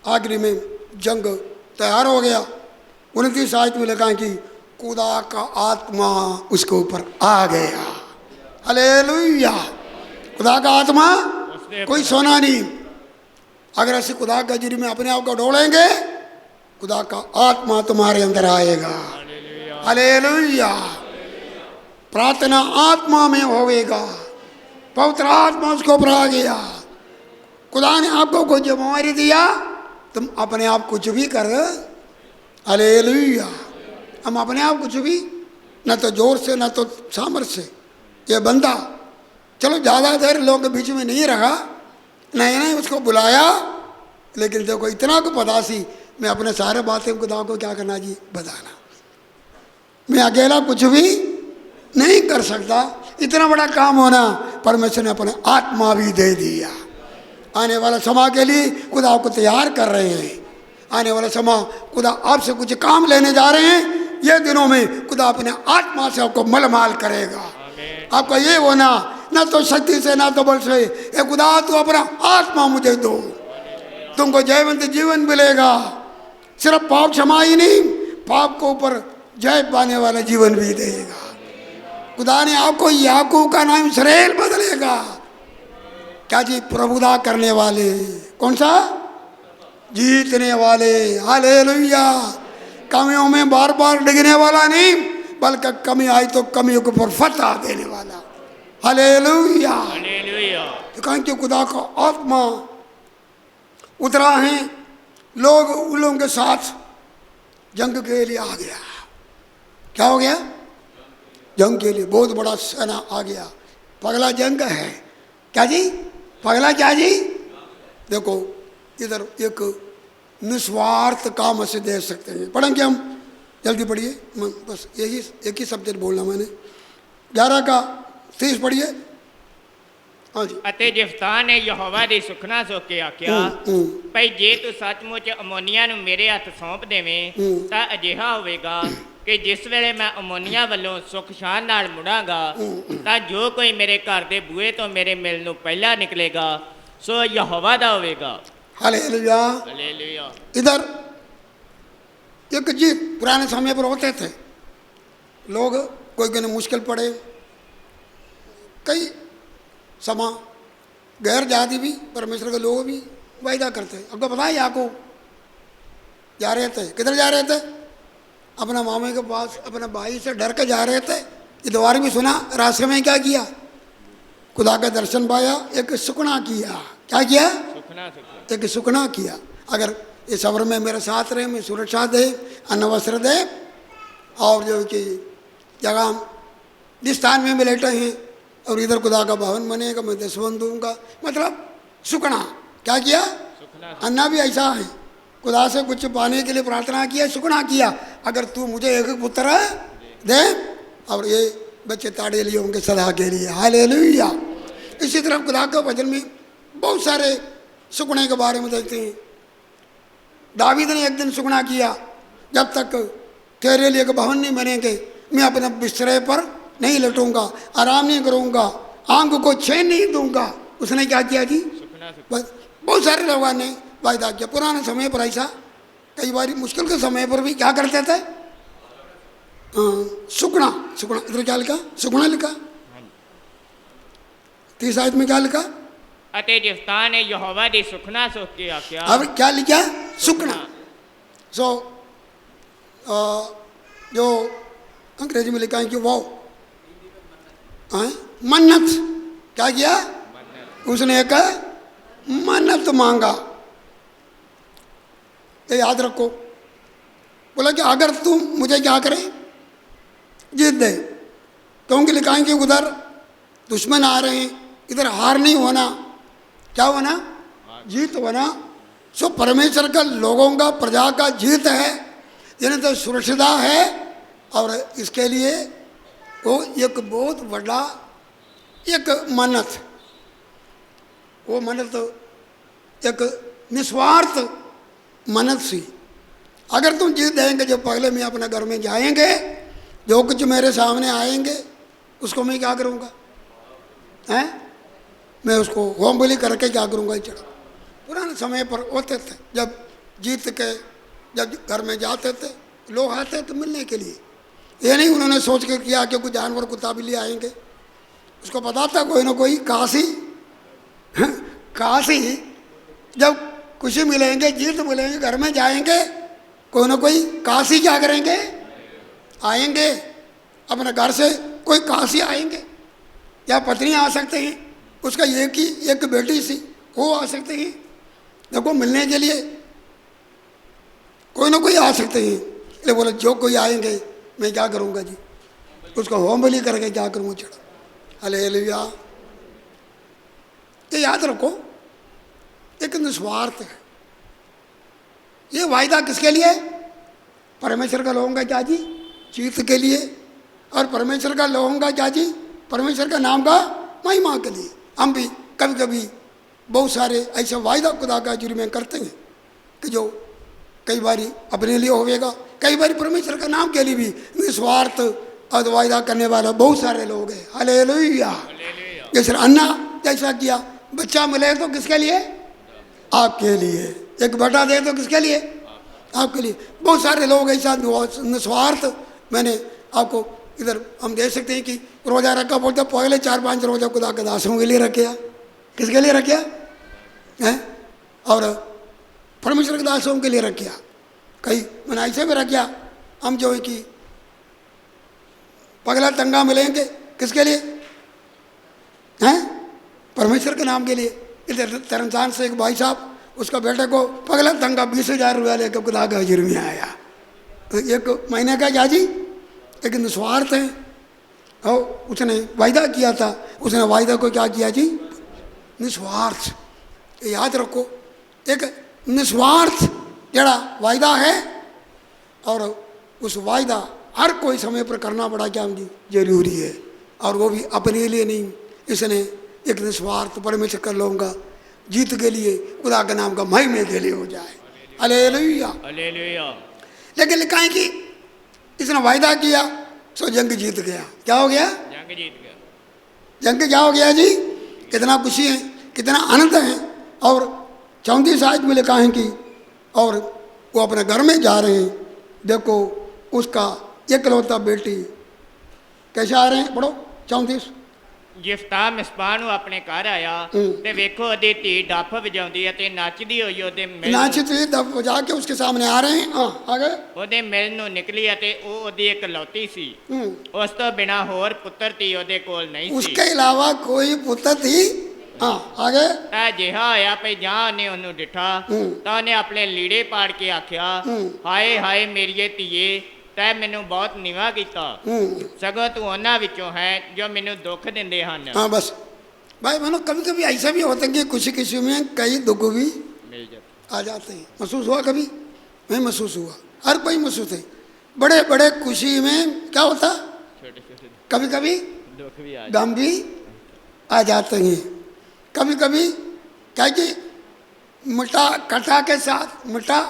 आखिरी में जंग तैयार हो गया। 29 आयत में लिखा कि खुदा का आत्मा उसके ऊपर आ गया। हालेलुया। खुदा का आत्मा कोई सोना नहीं। अगर ऐसे खुदा का जुरी में अपने आप को डोलेंगे, खुदा का आत्मा तुम्हारे अंदर आएगा। हालेलुया। प्रार्थना आत्मा में होएगा, पवित्र आत्मा उसके ऊपर आ गया। खुदा ने आपको कोई जिम्मेवारी दिया, तुम अपने आप कुछ भी कर। हालेलुया। हम अपने आप कुछ भी, न तो जोर से न तो सामर्थ्य से। ये बंदा चलो ज़्यादा देर लोगों के बीच में नहीं रहा, नहीं उसको बुलाया, लेकिन देखो इतना को पता सी मैं अपने सारे बातें खुदा को क्या करना जी? बताना। मैं अकेला कुछ भी नहीं कर सकता। इतना बड़ा काम होना परमेश्वर ने अपने आत्मा भी दे दिया। आने वाला समय के लिए खुदा आपको तैयार कर रहे हैं। आने वाला समय खुदा आपसे कुछ काम लेने जा रहे हैं। ये दिनों में खुदा अपने आत्मा से आपको मलमाल करेगा। आपका ये होना न तो शक्ति से ना तो बल से, ये खुदा तू अपना आत्मा मुझे दो, तुमको जयवंत जीवन मिलेगा। सिर्फ पाप क्षमा ही नहीं, पाप को ऊपर जय पाने वाला जीवन भी देगा। खुदा ने आपको याकूब का नाम इसराइल बदलेगा। क्या जी? प्रभुता करने वाले। कौन सा? जीतने वाले। हालेलुया। कमियों में बार बार डिगने वाला नहीं, बल्कि कमी आई तो कमियों के ऊपर फतह देने वाला। हालेलुया। तो कहें कि खुदा का आत्मा उतरा है, लोग उन लोगों के साथ जंग के लिए आ गया। क्या हो गया? जंग के लिए बहुत बड़ा सेना आ गया। पगला जंग है। क्या जी? पगला क्या जी? देखो इधर एक निस्वार्थ काम से दे सकते हैं। पढ़ेंगे हम, जल्दी पढ़िए, बस यही एक ही सब्जेक्ट बोलना मैंने। 11 का 30 पढ़िए। हाँ जी। ਅਤੇ ਜਿਫਤਾ ਨੇ ਯਹੋਵਾ ਦੀ ਸੁਖਨਾ ਸੋ ਕੇ ਆਖਿਆ, ਭਈ ਜੇ ਤੂੰ ਸੱਚਮੁੱਚ ਅਮੋਨੀਆ ਨੂੰ ਮੇਰੇ ਹੱਥ ਸੌਂਪ ਦੇਵੇਂ ਤਾਂ ਅਜਿਹਾ ਹੋਵੇਗਾ ਕਿ ਜਿਸ ਵੇਲੇ ਮੈਂ ਅਮੋਨੀਆ ਵੱਲੋਂ ਸੁਖ ਸ਼ਾਨ ਨਾਲ ਮੁੜਾਂਗਾ ਤਾਂ ਜੋ ਕੋਈ ਮੇਰੇ ਘਰ ਦੇ ਬੂਹੇ ਤੋਂ ਮੇਰੇ ਮਿਲ ਨੂੰ ਪਹਿਲਾਂ ਨਿਕਲੇਗਾ ਸੋ ਯਹੋਵਾ ਦਾ ਹੋਵੇਗਾ। हालेलुया। हालेलुया। इधर एक जी पुराने समय पर होते थे लोग, कोई कोई मुश्किल पड़े, कई समा गैर जाति भी परमेश्वर के लोग भी वायदा करते। आपको पता है याकूब जा रहे थे, किधर जा रहे थे? अपना मामे के पास, अपने भाई से डर के जा रहे थे। इतवार भी सुना रास्ते में क्या किया? खुदा का दर्शन पाया, एक सुकना किया। क्या किया? सुखना सुखना एक सुकना किया। अगर इस सफर में मेरे साथ रहे, मैं सुरक्षा दे, अन्न वस्त्र दे, और जो कि जगह जिस स्थान में लेटे हैं और इधर खुदा का भवन बनेगा, मैं दसवन दूंगा। मतलब सुकना। क्या किया? सुखना अन्ना भी ऐसा है, खुदा से कुछ पाने के लिए प्रार्थना किया, सुकना किया, अगर तू मुझे एक पुत्र दे और ये बच्चे ताड़े लिए होंगे सदा के लिए। हालेलुया। इसी तरह खुदा के वचन में बहुत सारे सुकने के बारे में देखते हैं। दावीद ने एक दिन सुकना किया, जब तक तेरे लिए एक भवन नहीं बनेंगे मैं अपने बिस्तर पर नहीं लटूंगा, आराम नहीं करूंगा, आंख को चैन नहीं दूंगा। उसने क्या किया जी? सुखना सुखना बस बहुत सारे लोगों ने वायदा किया। पुराने समय पर ऐसा कई बार मुश्किल के समय पर भी क्या करते थे? सुकना। सुकना इधर क्या लिखा? सुकना लिखा। 30 आयत में क्या लिखा? ਅਤੇ ਜਿਸ ਥਾਂ ਨੇ ਯਹੋਵਾ ਦੀ ਸੁਖਨਾ ਸੁਖ ਕੇ ਆਖਿਆ। अब क्या लिखा? सुकना। सो जो अंग्रेजी में लिखा है कि वो मन्नत। क्या किया? उसने एक मन्नत मांगा। ये याद रखो। बोला कि अगर तुम मुझे क्या करे? जीत दे। क्योंकि लिखा है कि उधर दुश्मन आ रहे हैं, इधर हार नहीं होना। क्या होना? जीत होना। सो परमेश्वर का लोगों का, प्रजा का जीत है, जिन्हें तो सुरक्षित है। और इसके लिए वो एक बहुत बड़ा एक मन्नत, वो मन्नत एक निस्वार्थ मन्नत सी। अगर तुम जीत देंगे, जो पहले मैं अपने घर में जाएंगे, जो कुछ मेरे सामने आएंगे उसको मैं क्या करूँगा? हैं? मैं उसको होम बलि करके क्या करूँगा? चढ़ा। पुराने समय पर होते थे, जब जीत के जब घर में जाते थे, लोग आते थे मिलने के लिए। ये नहीं उन्होंने सोच कर किया कि कुछ जानवर कुत्ता बिल्ली आएंगे। उसको पता था कोई ना कोई काशी जब खुशी मिलेंगे, जीत मिलेंगे, घर में जाएंगे, कोई ना कोई काशी क्या करेंगे? आएंगे। अपने घर से कोई काशी आएंगे, या पत्नी आ सकते हैं, उसका एक बेटी सी वो आ सकते हैं। देखो मिलने के लिए कोई ना कोई आ सकते हैं। इसलिए बोला जो कोई आएंगे मैं क्या करूँगा जी? उसको होम बलि करके क्या करूँगा? चढ़ा। हालेलुया। ये याद रखो, एक निस्वार्थ है। ये वायदा किसके लिए? परमेश्वर का लोगों का क्या जी? जीत के लिए। और परमेश्वर का लोगों का क्या जी? परमेश्वर का नाम का महिमा के लिए। हम भी कभी कभी बहुत सारे ऐसे वायदा खुदा का जुर्म में करते हैं कि जो कई बारी अपने लिए होवेगा, कई बारी परमेश्वर का नाम के लिए भी निस्वार्थ और वायदा करने वाला बहुत सारे लोग हैं। हालेलुया। जैसे अन्ना जैसा किया, बच्चा मिले तो किसके लिए? आपके लिए। एक बेटा दे तो किसके लिए? आपके लिए। बहुत सारे लोग ऐसा निस्वार्थ। मैंने आपको इधर हम देख सकते हैं कि रोज़ा रखा, बोलते पहले 4-5 रोज़ा खुदा के दासों के लिए रखा। किसके लिए रखा है? और परमेश्वर के दासों के लिए रखा। कई मैंने ऐसे भी रखा, हम जो है कि पगला तंगा मिलेंगे, किसके लिए? हैं? परमेश्वर के नाम के लिए। इधर तरनतान से एक भाई साहब, उसका बेटे को पगला तंगा 20,000 रुपया लेकर खुदा के हजूर में आया। एक महीने का क्या जी? एक निस्वार्थ है। और उसने वायदा किया था, उसने वायदा को क्या किया जी? निस्वार्थ। याद रखो, एक निस्वार्थ जड़ा वायदा है, और उस वायदा हर कोई समय पर करना बड़ा क्या जी? जरूरी है। और वो भी अपने लिए नहीं, इसने एक निस्वार्थ परमेश्वर कर लूँगा, जीत के लिए, खुदा के नाम का महिमा के लिए हो जाए। हालेलुया। हालेलुया। लेकिन लिखा है कि इसने वायदा किया सो जंग जीत गया। क्या हो गया? जंग जीत गया। जंग क्या हो गया जी? कितना खुशी है, कितना आनंद है। और 34 आयत में लिखा है कि और वो अपने घर में जा रहे हैं, देखो उसका एकलौता बेटी। कैसे आ रहे हैं? पढ़ो 34। ਜਿਫਤਾ ਮਿਸਬਾਹ ਨੂੰ ਆਪਣੇ ਘਰ ਆਇਆ ਤੇ ਵੇਖੋ ਉਹਦੀ ਧੀ ਡੱਫ ਵਜਾਉਂਦੀ ਅਤੇ ਨੱਚਦੀ ਹੋਈ ਉਹਦੇ ਮਿਲ नाचते दब बजा के उसके सामने आ रहे हैं। हाँ आगे। ਉਹਦੇ ਮਿਲ ਨੂੰ ਨਿਕਲੀ ਅਤੇ ਉਹ ਉਹਦੀ ਇਕਲੌਤੀ ਸੀ। ਉਸ ਤੋਂ ਬਿਨਾ ਹੋਰ ਪੁੱਤਰ ਧੀ ਉਹਦੇ ਕੋਲ ਨਹੀਂ ਸੀ। उसके अलावा कोई पुत्र थी। हाँ आगे। ਤਾਂ ਜਿਹਾ ਹੋਇਆ ਭਈ ਜਾਂ ਉਹਨੇ ਉਹਨੂੰ ਡਿਠਾ ਤਾਂ ਉਹਨੇ ਆਪਣੇ ਲੀੜੇ ਪਾੜ ਕੇ ਆਖਿਆ, ਹਾਏ ਹਾਏ ਮੇਰੀਏ ਧੀਏ, ਤੈਂ ਮੈਨੂੰ ਬਹੁਤ ਨੀਵਾਂ ਕੀਤਾ, ਸਗੋਂ ਤੂੰ ਉਹਨਾਂ ਵਿੱਚੋਂ ਹੈ ਜੋ ਮੈਨੂੰ ਦੁੱਖ ਦਿੰਦੇ ਹਨ। हाँ बस भाई मानो कभी कभी ऐसा भी होता है कि खुशी खुशी में कई दुख भी ਮਿਲ ਜਾ आ जाते हैं। महसूस हुआ कभी? मैं महसूस हुआ, हर कोई महसूस है। बड़े बड़े खुशी में क्या होता, ਛੋਟੇ ਛੋਟੇ कभी कभी ਦੁੱਖ ਵੀ ਆ गम भी आ जाते हैं। कभी कभी क्या कि मुटा कटा के साथ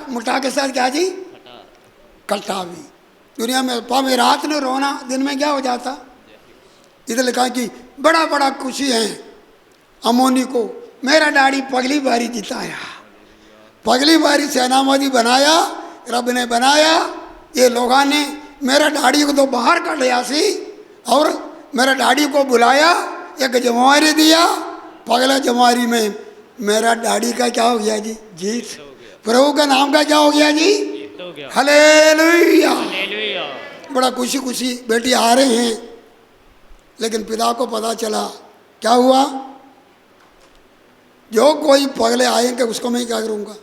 मुटा के साथ क्या जी, कटा भी। दुनिया में पावे रात में रोना, दिन में क्या हो जाता। इधर लिखा कि बड़ा बड़ा खुशी है अमोनी को मेरा डैडी पगली बारी जिताया, पगली बारी सेनापति बनाया, रब ने बनाया। ये लोगों ने मेरा डैडी को तो बाहर कर लिया सी और मेरा डैडी को बुलाया, एक जमारी दिया। पगला जमारी में मेरा डैडी का क्या हो गया जी, जीत। प्रभु का नाम का क्या हो गया जी, तो गया। हालेलुया। हालेलुया। बड़ा खुशी खुशी बेटी आ रहे हैं, लेकिन पिता को पता चला क्या हुआ, जो कोई पगले आएंगे उसको मैं क्या करूँगा,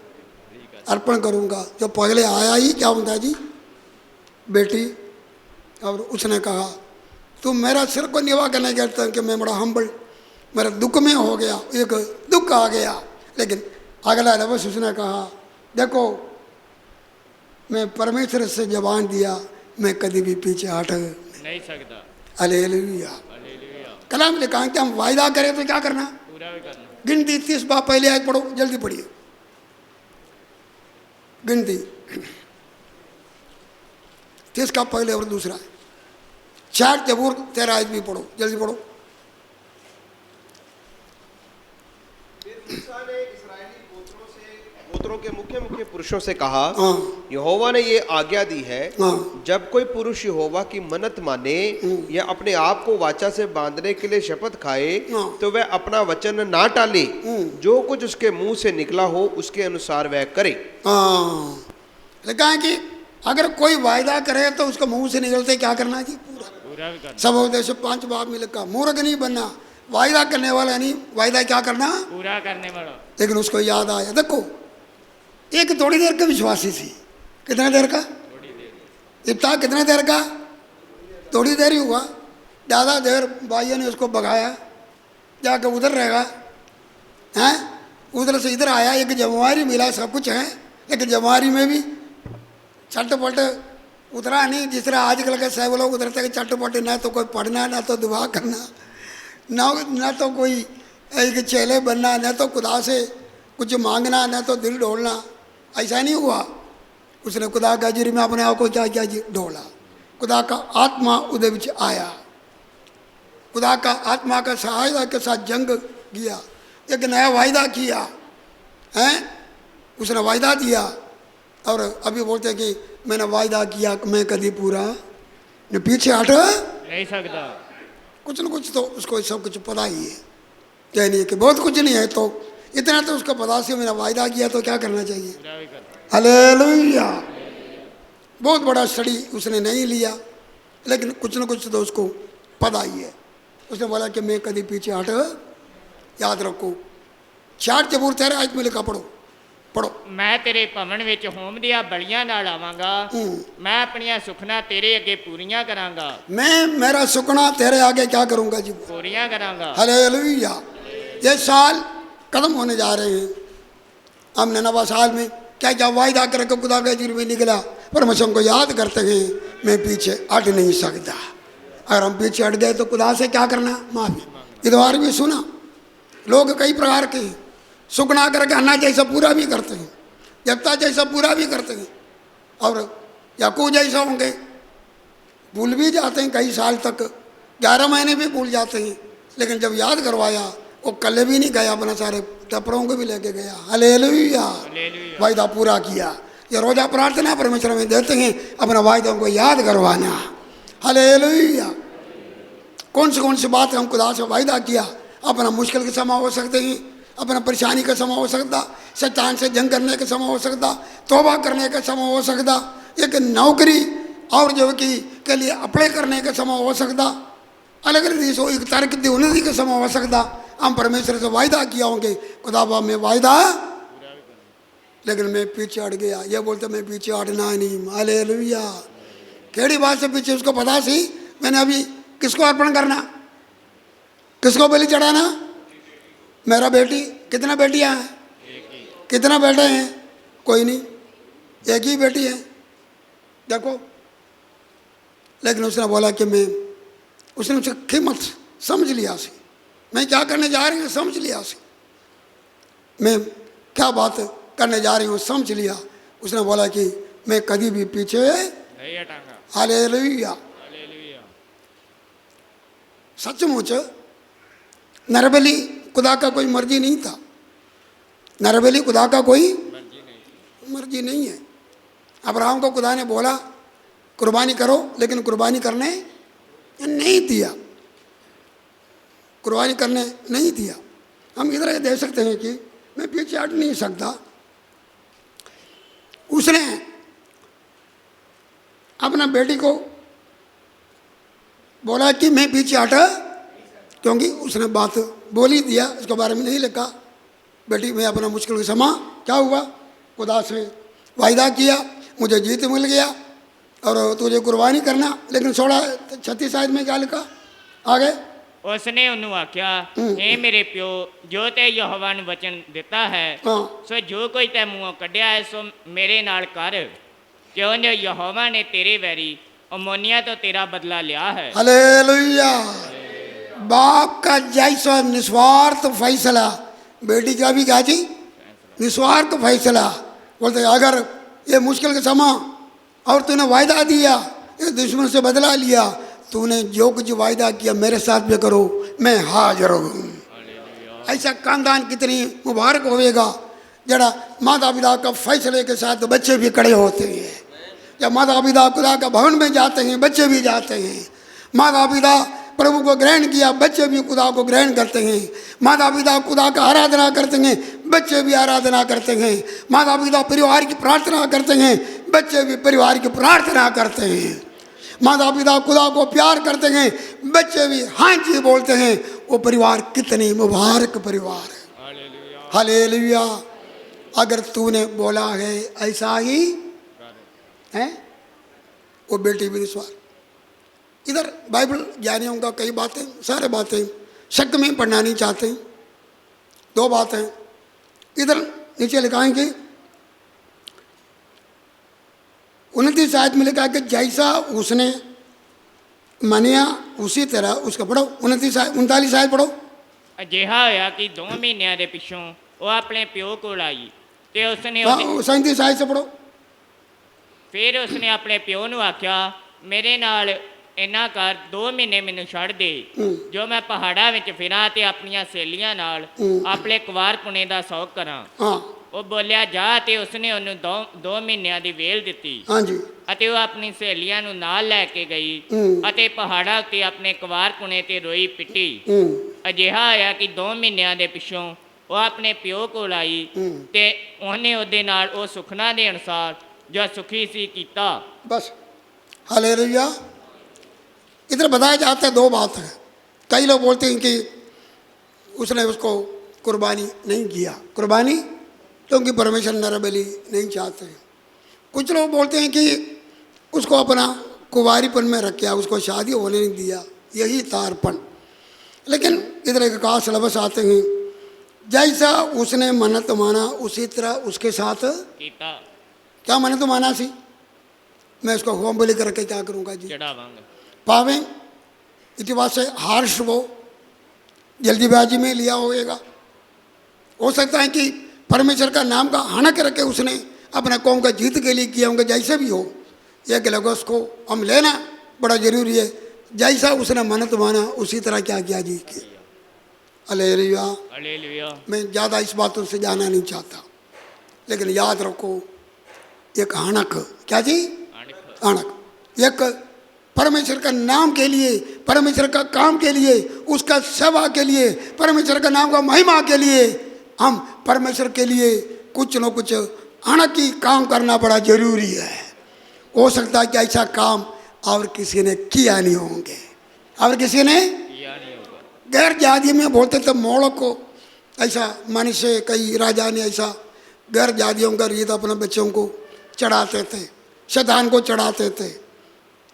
अर्पण करूँगा। जो पगले आया ही क्या होता है जी, बेटी। और उसने कहा तुम मेरा सिर को निभा करने कहते कि मैं बड़ा हम्बल, मेरा दुख में हो गया, एक दुख आ गया। लेकिन अगला लफ्ज़ उसने कहा देखो मैं परमेश्वर से जबान दिया, मैं कभी भी पीछे हट नहीं सकता। हालेलुया। हालेलुया। कलाम लिखा है कि हम वायदा करें तो क्या करना, पूरा भी करना। गिनती 30 बार पहले आयत पढ़ो, जल्दी पढ़िए। गिनती 30 का पहले और दूसरा 4 जबूर 13 आयत भी पढ़ो, जल्दी पढ़ो। मूसा ने इस्राएली गोत्रों के मुख्य मुख्य पुरुषों से कहा, हाँ यहोवा ने ये आज्ञा दी है, हाँ जब कोई पुरुष यहोवा की मन्नत माने या अपने आप को वाचा से बांधने के लिए शपथ खाए, हाँ। तो वह अपना वचन ना टाले, जो कुछ उसके मुंह से निकला हो उसके अनुसार वह करे। हाँ लिखा है कि अगर कोई वायदा करे तो उसका मुंह से निकलते क्या करना जी, पूरा पूरा भी करना। सब उद्देश्य 5 बाब में लिखा, मूर्ख नहीं बनना, वायदा करने वाला नहीं, वायदा क्या करना। पूरा करने वाला। लेकिन उसको याद आया, देखो एक थोड़ी देर का विश्वासी थी, कितने देर का, इब्ता कितने देर का, थोड़ी देर ही हुआ। ज़्यादा देर भाइयों ने उसको भगाया, जाकर उधर रहेगा हैं, उधर से इधर आया, एक जमारी मिला, सब कुछ है, लेकिन जमारी में भी चटपट उतरा नहीं। जिस तरह आजकल के सब लोग उतरते हैं चटपट, ना तो कोई पढ़ना, ना तो दुआ करना, ना तो कोई एक चेले बनना, ना तो खुदा से कुछ मांगना, ना तो दिल ढोलना। ऐसा नहीं हुआ। उसने खुदा का हजूरी में अपने आप को क्या किया जी, ढोला। खुदा का आत्मा उदय विच आया, खुदा का आत्मा का सहायता के साथ जंग किया, एक नया वायदा किया है, उसने वायदा दिया। और अभी बोलते हैं कि मैंने वायदा किया, मैं कभी पूरा न पीछे हट नहीं सकता। कुछ न कुछ तो उसको सब कुछ पता ही है, क्या नहीं है कि बहुत कुछ नहीं है, तो इतना तो उसको पता से मैंने वायदा किया तो क्या करना चाहिए। पूरा भी करना। हालेलुया। बहुत बड़ा स्टडी उसने नहीं लिया, लेकिन कुछ न कुछ तो उसको पता ही है। उसने बोला कि मैं कभी पीछे हट, याद रखो 4 जबूर 13 आयत में लिखा, पढ़ो पढ़ो। मैं तेरे भवन विच होम दिया बलियां नाल आवांगा, मैं अपनियां सुखना तेरे अगे पूरियां करांगा। मैं मेरा सुखना तेरे आगे क्या करूंगा जी, पूरियां करांगा। हालेलुया। ये साल खत्म होने जा रहे हैं, हमने नवा साल में क्या क्या वायदा करके खुदा के जुर्म में निकला, परमेश्वर को याद करते हैं मैं पीछे हट नहीं सकता। अगर हम पीछे हट गए तो खुदा से क्या करना, माफी। इधर भी सुना, लोग कई प्रकार के हैं, सुखना करके अन्ना जैसा पूरा भी करते हैं, जबता जैसा पूरा भी करते हैं, और याकूब जैसा होंगे, भूल भी जाते हैं कई साल तक, 11 महीने भी भूल जाते हैं। लेकिन जब याद करवाया वो कल भी नहीं गया, अपना सारे टपरों को भी लेके गया। हालेलुया। वायदा पूरा किया। ये रोजा प्रार्थना परमेश्वर में देते हैं, अपना वायदों को याद करवाना। हालेलुया। कौन सी बात हम खुदा से वायदा किया, अपना मुश्किल का समय हो सकते हैं, अपना परेशानी का समय हो सकता, शैतान से जंग करने का समय हो सकता, तौबा करने का समय हो सकता, एक नौकरी और जो कि के लिए अप्लाई करने का समय हो सकता, अलग अलग देशों एक तरक्की की उन्नति का समय हो सकता। हम परमेश्वर से वायदा किया होंगे, खुदाबा मैं वायदा, लेकिन मैं पीछे हट गया। ये बोलते मैं पीछे हटना नहीं। हालेलुया। केड़ी बात से पीछे? उसको पता सी मैंने अभी किसको अर्पण करना, किसको बलि चढ़ाना। मेरा बेटी, कितना बेटियां हैं, कितना बेटे हैं? कोई नहीं, एक ही बेटी है, देखो। लेकिन उसने बोला कि उसने उसे कीमत समझ लिया सी, मैं क्या करने जा रही हूँ समझ लिया सी, मैं क्या बात करने जा रही हूँ समझ लिया। उसने बोला कि मैं कभी भी पीछे नहीं हटाऊंगा। हालेलुया। हालेलुया। सचमुच नरबली खुदा का कोई मर्जी नहीं था, नरबली खुदा का कोई मर्जी नहीं है। अब्राहम को खुदा ने बोला कुर्बानी करो, लेकिन कुर्बानी करने नहीं दिया, कुर्बानी करने नहीं दिया। हम इधर देख सकते हैं कि मैं पीछे हट नहीं सकता। उसने अपना बेटी को बोला कि मैं पीछे हटा, क्योंकि उसने बात बोल ही दिया, इसके बारे में नहीं लिखा। बेटी मैं अपना मुश्किल का समय क्या हुआ, खुदा से वायदा किया, मुझे जीत मिल गया और तुझे कुर्बानी करना। लेकिन 16:36 शायद में क्या लिखा आगे, उसने ਉਹਨੂੰ ਆਖਿਆ ਇਹ ਮੇਰੇ ਪਿਓ ਜੋ ਤੇ ਯਹੋਵਾ ਨੂੰ ਵਚਨ ਦਿੱਤਾ ਹੈ हाँ ਸੋ ਜੋ ਕੋਈ ਤੈ ਮੂੰਹੋਂ ਕੱਢਿਆ ਹੈ ਸੋ ਮੇਰੇ ਨਾਲ ਕਰ ਕਿਉਂ ਜੋ ਯਹੋਵਾ ਨੇ ਤੇਰੇ ਵੈਰੀ ਅਮੋਨੀਆ ਤੋਂ ਤੇਰਾ ਬਦਲਾ ਲਿਆ है। हालेलुया। बाप का जैसा निस्वार्थ फैसला, बेटी का भी क्या जी निस्वार्थ फैसला। बोलते अगर ये मुश्किल का समय और तूने वायदा दिया, ये दुश्मन से बदला लिया, तूने जो कुछ वायदा किया मेरे साथ भी करो, मैं हाजिर हूँ। ऐसा खानदान कितनी मुबारक होएगा जरा माता पिता का फैसले के साथ बच्चे भी खड़े होते हैं। जब माता पिता खुदा का भवन में जाते हैं बच्चे भी जाते हैं। माता पिता प्रभु को ग्रहण किया, बच्चे भी खुदा को ग्रहण करते हैं। माता पिता खुदा का आराधना करते हैं, बच्चे भी आराधना करते हैं। माता पिता परिवार की प्रार्थना करते हैं, बच्चे भी परिवार की प्रार्थना करते हैं। माता पिता खुदा को प्यार करते हैं, बच्चे भी हाँ जी बोलते हैं। वो परिवार कितनी मुबारक परिवार है। हालेलुया। अगर तूने बोला है ऐसा ही है, वो बेटी भी निस्वार्थ। इधर बाइबल ज्ञानियों का कई बातें, सारे बातें शक में पढ़ना नहीं चाहते। 2 बातें इधर नीचे लिखाएंगे। 29 आयत में लिखा कि जैसा उसने मानिया उसी तरह उसका पढ़ो। 39 आयत पढ़ो। ਅਜਿਹਾ ਹੋਇਆ ਕਿ 2 ਮਹੀਨਿਆਂ ਦੇ ਪਿੱਛੋਂ ਉਹ ਆਪਣੇ ਪਿਓ ਕੋਲ ਆਈ ਤੇ ਉਸਨੇ ਉਹਦੇ 37 आयत से पढ़ो। ਫਿਰ ਉਸਨੇ ਆਪਣੇ ਪਿਓ ਨੂੰ ਆਖਿਆ ਮੇਰੇ ਨਾਲ ਇੰਨਾ ਕਰ 2 ਮਹੀਨੇ ਮੈਨੂੰ ਛੱਡ ਦੇ ਜੋ ਮੈਂ ਪਹਾੜਾਂ ਵਿੱਚ ਫਿਰਾਂ ਤੇ ਆਪਣੀਆਂ ਸਹੇਲੀਆਂ ਨਾਲ ਆਪਣੇ ਕੁਵਾਰਪੁਣੇ ਦਾ ਸ਼ੌਕ ਕਰਾਂ। हाँ ਉਹ ਬੋਲਿਆ ਜਾ ਤੇ ਉਸਨੇ ਉਹਨੂੰ 2 ਮਹੀਨਿਆਂ ਦੀ ਵੇਲ ਦਿੱਤੀ हाँ जी ਅਤੇ ਉਹ ਆਪਣੀ ਸਹੇਲੀਆਂ ਨੂੰ ਨਾਲ ਲੈ ਕੇ ਗਈ ਅਤੇ ਪਹਾੜਾਂ ਉੱਤੇ ਆਪਣੇ ਕੁਵਾਰਪੁਣੇ ਤੇ ਰੋਈ ਪਿੱਟੀ। ਅਜਿਹਾ ਹੋਇਆ ਕਿ 2 ਮਹੀਨਿਆਂ ਦੇ ਪਿੱਛੋਂ ਉਹ ਆਪਣੇ ਪਿਓ ਕੋਲ ਆਈ ਤੇ ਉਹਨੇ ਉਹਦੇ ਨਾਲ ਉਹ ਸੁਖਨਾ ਦੇ ਅਨੁਸਾਰ जो सुखी सी कीता। बस हालेलुया। इधर बताया जाता है 2 बात है। कई लोग बोलते हैं कि उसने उसको कुर्बानी नहीं किया, कुर्बानी क्योंकि परमेश्वर नरबली नहीं चाहते हैं। कुछ लोग बोलते हैं कि उसको अपना कुंवारीपन में रखा, उसको शादी होने नहीं दिया, यही तारपन। लेकिन इधर एक खास लफ्ज़ आते हैं जैसा उसने मन्नत माना उसी तरह उसके साथ कीता। क्या मैंने तो माना सी, मैं उसको होम बलि करके क्या करूँगा जी, चढ़ावांगा। पावे इसी बात से हार्श वो जल्दीबाजी में लिया होएगा। हो सकता है कि परमेश्वर का नाम का हनक रखे उसने अपने कौम का जीत के लिए किया होंगे। जैसे भी हो, एक लगोस को हम लेना बड़ा जरूरी है। जैसा उसने मन्नत माना उसी तरह क्या किया जी कि हालेलुया। हालेलुया। मैं ज़्यादा इस बातों से जाना नहीं चाहता, लेकिन याद रखो एक हणक, क्या जी आणख। हणक, एक परमेश्वर का नाम के लिए, परमेश्वर का काम के लिए, उसका सेवा के लिए, परमेश्वर का नाम का महिमा के लिए हम परमेश्वर के लिए कुछ न कुछ अणकी काम करना बड़ा जरूरी है। हो सकता है कि ऐसा काम और किसी ने किया नहीं होंगे, और किसी ने गैर जाति में बोलते थे मोड़ को, ऐसा मनुष्य कई राजा ने ऐसा गैर जातियों का रीत अपने बच्चों को चढ़ाते थे, शैतान को चढ़ाते थे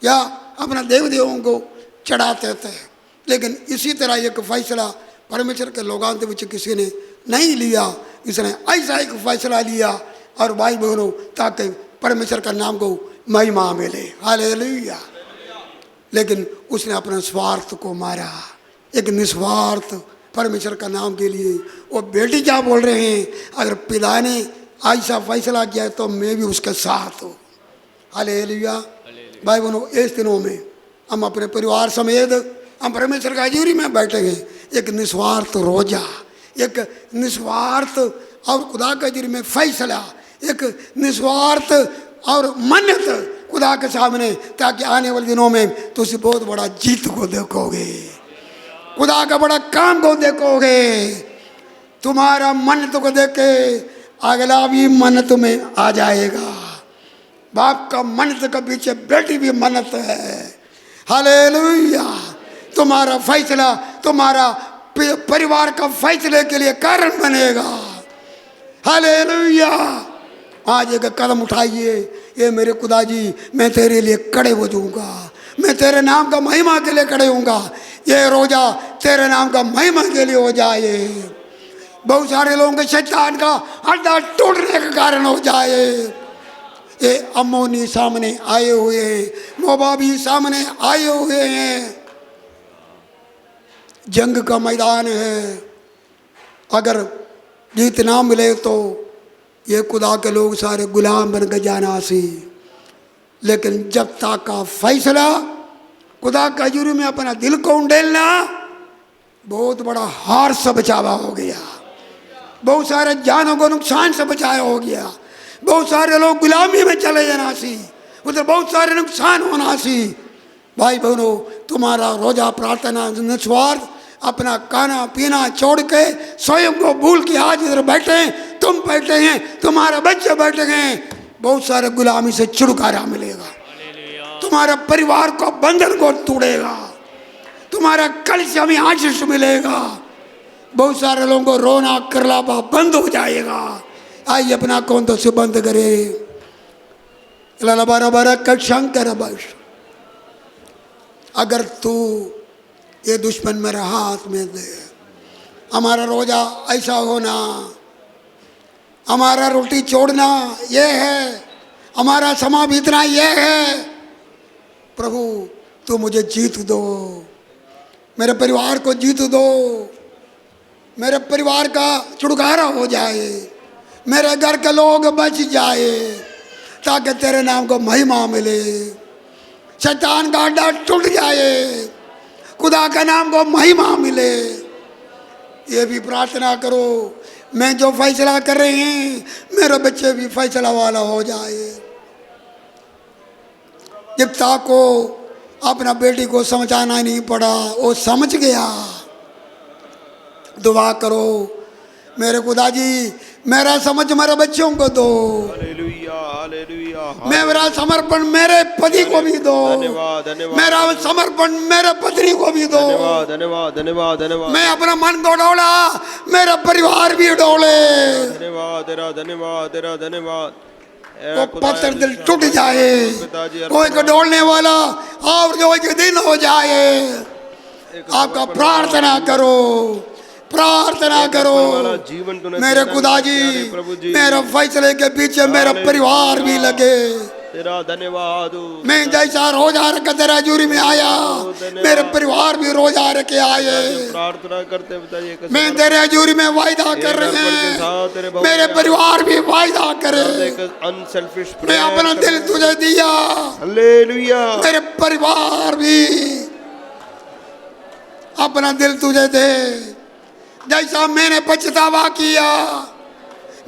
या अपना देव देवों को चढ़ाते थे। लेकिन इसी तरह एक फैसला परमेश्वर के लोगों के बीच किसी ने नहीं लिया, इसने ऐसा एक फैसला लिया और भाई बहनों ताकि परमेश्वर का नाम को महिमा मिले, हालेलुया। लेकिन उसने अपने स्वार्थ को मारा, एक निस्वार्थ परमेश्वर का नाम के लिए। वो बेटी क्या बोल रहे हैं, अगर पिता ने ऐसा फैसला किया तो मैं भी उसके साथ हूँ, हालेलुया। भाई बहनों इस दिनों में हम अपने परिवार समेत हम परमेश्वर का हजूरी में बैठे हैं, एक निस्वार्थ रोजा, एक निस्वार्थ और खुदा के हजूरी में फैसला, एक निस्वार्थ और मन्नत खुदा के सामने, ताकि आने वाले दिनों में तुझे बहुत बड़ा जीत को देखोगे, खुदा का बड़ा काम को देखोगे। तुम्हारा मन्नत को देख के अगला भी मन्नत में आ जाएगा। बाप का मन्नत के पीछे बेटी भी मन्नत है, हालेलुया। तुम्हारा फैसला तुम्हारा परिवार का फैसले के लिए कारण बनेगा, हालेलुया। आज एक कदम उठाइए, ये मेरे खुदा जी मैं तेरे लिए खड़े हो जाऊंगा, मैं तेरे नाम का महिमा के लिए खड़े होऊंगा। ये रोजा तेरे नाम का महिमा के लिए हो जाए, बहुत सारे लोगों के शैतान का अड्डा टूटने का कारण हो जाए। ये अम्मोनी सामने आए हुए हैं, मोबाबी सामने आए हुए हैं, जंग का मैदान है। अगर जीत ना मिले तो ये खुदा के लोग सारे गुलाम बन के जाना सी। लेकिन जब तक का फैसला खुदा के हजूरी में अपना दिल को उंडेलना, बहुत बड़ा हार से बचावा हो गया, बहुत सारे जानों को नुकसान से बचाया हो गया, बहुत सारे लोग गुलामी में चले जाना सी, उधर बहुत सारे नुकसान होना सी। भाई बहनों तुम्हारा रोजा प्रार्थना निस्वार्थ अपना खाना पीना छोड़ के स्वयं को भूल के आज इधर बैठे हैं, तुम बैठे हैं, तुम्हारे बच्चे बैठे हैं, बहुत सारे गुलामी से छुटकारा मिलेगा, तुम्हारा परिवार को बंधन को तोड़ेगा, तुम्हारा कलिसिया में आशीष मिलेगा, बहुत सारे लोगों को रोना करलापा बंद हो जाएगा। आइए अपना कौन तो से बंद करे, अगर तू ये दुश्मन मेरे हाथ में दे, हमारा रोजा ऐसा होना, हमारा रोटी छोड़ना ये है, हमारा समा बीतना ये है। प्रभु तू मुझे जीत दो, मेरे परिवार को जीत दो, मेरे परिवार का छुटकारा हो जाए, मेरे घर के लोग बच जाए, ताकि तेरे नाम को महिमा मिले, शैतान का अड्डा टूट जाए, खुदा का नाम को महिमा मिले। ये भी प्रार्थना करो, मैं जो फैसला कर रहे हैं मेरे बच्चे भी फैसला वाला हो जाए। जिप्ता को अपना बेटी को समझाना नहीं पड़ा, वो समझ गया। दुआ करो, मेरे खुदा जी मेरा समझ मेरे बच्चों को दो, हालेलुया हालेलुया, मेरा समर्पण मेरे पति को भी दो, धन्यवाद धन्यवाद, मेरा समर्पण मेरे पत्नी को भी दो। धन्यवाद धन्यवाद धन्यवाद धन्यवाद, मैं अपना मन को डोला, मेरा परिवार भी डोले, धन्यवाद तेरा, धन्यवाद तेरा, धन्यवाद। वो पत्थर दिल टूट जाए, कोई को डोलने वाला और जो एक दिन हो जाए। आपका प्रार्थना करो, प्रार्थना करो, मेरे खुदा जी मेरे फैसले के पीछे मेरा परिवार भी लगे। तेरा धन्यवाद। मैं जैसा रोजा रख तेरा हजूरी में आया, मेरे परिवार भी रोजा रखे आए। प्रार्थना करते बताइए, मैं तेरे हजूरी में वायदा कर रहे हैं, मेरे परिवार भी वायदा करे। अनसेल्फिश मैं अपना दिल तुझे दिया, हालेलुया। मेरे परिवार भी अपना दिल तुझे दे। जैसा मैंने पछतावा किया,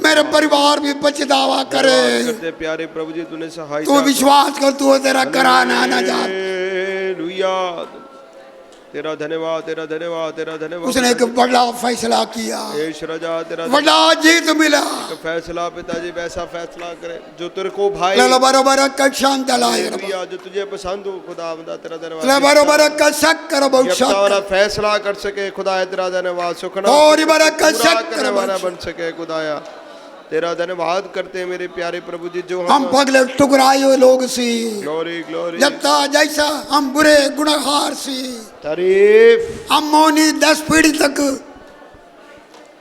मेरे परिवार भी पछतावा करे। प्यारे प्रभु जी तूने सहायता, तू विश्वास कर, तू तेरा कराना ना जाए। हालेलुया, तेरा धन्यवाद, तेरा धन्यवाद, तेरा धन्यवाद। उसने एक बड़ा फैसला किया, यीशु राजा तेरा बड़ा जीत मिला। फैसला पिताजी वैसा फैसला करे जो तेरे को भाई ले लो बरोबर का शाम चलाए, हालेलुया, जो तुझे पसंद हो खुदावंदा तेरा ले धन्यवाद। बरोबर का शक करो, बहुत यफ्ता शक वाला फैसला कर सके खुदा है तेरा धन्यवाद। सुखना और इबारत का पूरा शक करने करो, वाला बन सके खुदाया, तेरा धन्यवाद करते हैं मेरे प्यारे प्रभु जी। जो हम पगले टुकराए हुए लोग सी, ग्लोरी ग्लोरी जब जैसा हम बुरे गुनहगार सी, तारीफ हम मौनी 10 पीढ़ी तक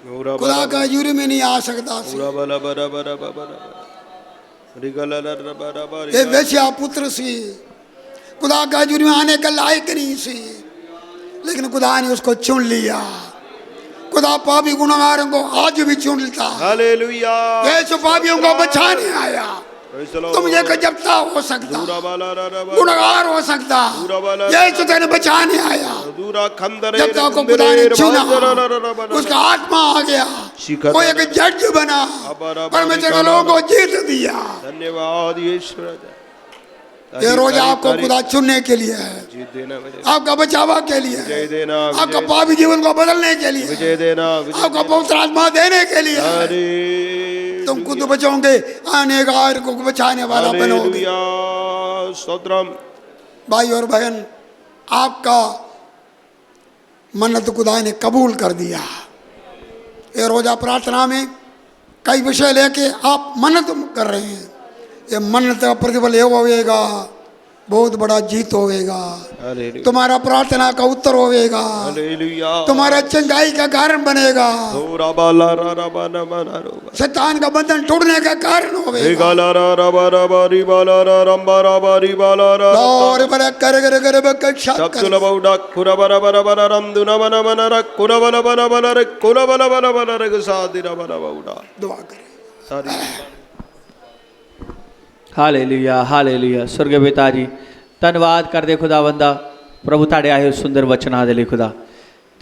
पूरा खुदा का हजूरी में नहीं आ सकता सी। पूरा बला बरा बरा बरा रिगला बरा बरा ये वेश्या पुत्र सी, खुदा का हजूरी में आने का लायक नहीं सी, लेकिन खुदा ने उसको चुन लिया। खुदा पापी गुनहगारों को आज भी चुन लेता है। हालेलुया, यीशु पापियों को बचाने आया। तुम ये जब्ता हो सकता, पूरा बला गुनहगार हो सकता, यीशु तेरे बचाने आया। दूरा खंदरे जब तक को खुदा ने चुना, उसका आत्मा आ गया, वो एक जज बना, परमेश्वर के लोगों को जीत दिया। धन्यवाद यीशु राजा। ये रोज आपको खुदा चुनने के लिए है, जीत देना मेरे, आपका बचावा के लिए है, विजय देना, आपका पापी जीवन को बदलने के लिए, विजय देना, आपका पवित्र आत्मा देने के लिए। अरे तुम खुद बचोगे, आने गार को बचाने वाला बनोगे। हालेलुया, स्तोत्रम। भाई और बहन, आपका मन्नत खुदा ने कबूल कर दिया। ये रोजा प्रार्थना में कई विषय लेके आप मन्नत कर रहे हैं। ये मन्नत का प्रतिफल ये होगा, बहुत बड़ा जीत होगा, हालेलुया, तुम्हारा प्रार्थना का उत्तर होगा, हालेलुया, तुम्हारा चंगाई का कारण बनेगा, दूरा बाला रा बाना बाना रो शैतान का बंधन टूटने का कारण होगा। गाला रा बारा बारी बाला रा रंबा रा बारी बाला रा और बड़ा कर बकक्षा सब तुला बाउडा कुरा बारा बारा बारा रम दुना बना बना रा कुरा बाला बाला बाला रे कुरा बाला बाला बाला रे सादी रा बारा बाउडा। दुआ करें। सारी हालेलुया, हालेलुया। स्वर्ग पिता जी धन्यवाद करदे खुदावंदा प्रभु ताड़े आए सुंदर वचना दे लिए खुदा,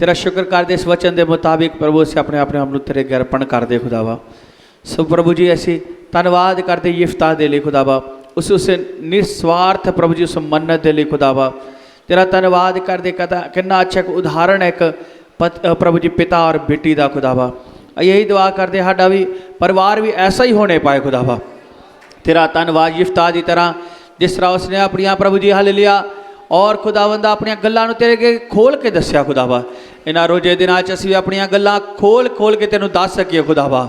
तेरा शुक्र करदे इस वचन के मुताबिक प्रभु से अपने अपने हम तेरे अगे अर्पण करदे खुदावा। सो प्रभु जी ऐसी धन्यवाद करदे यिफ्ता दे लिए खुदावा, उस निस्वार्थ प्रभु जी उस मन्नत दे लिए खुदावा। तेरा धन्यवाद करदे कदा कितना अच्छा एक उदाहरण है, एक प्रभु जी पिता और बेटी का खुदावा। यही दुआ करदे साडा भी परिवार भी ऐसा ही होने पाए खुदावा। तेरा धन्यवाद यिफ्ता की तरह, जिस तरह उसने अपनिया प्रभु जी हालेलुया और खुदावंदा अपनिया गल्लां नूं तेरे अगे खोल के दस्सिया खुदावा। इन्हां रोजे दिनां च असीं अपनिया गल्लां खोल खोल के तेनों दस सकीए खुदावा।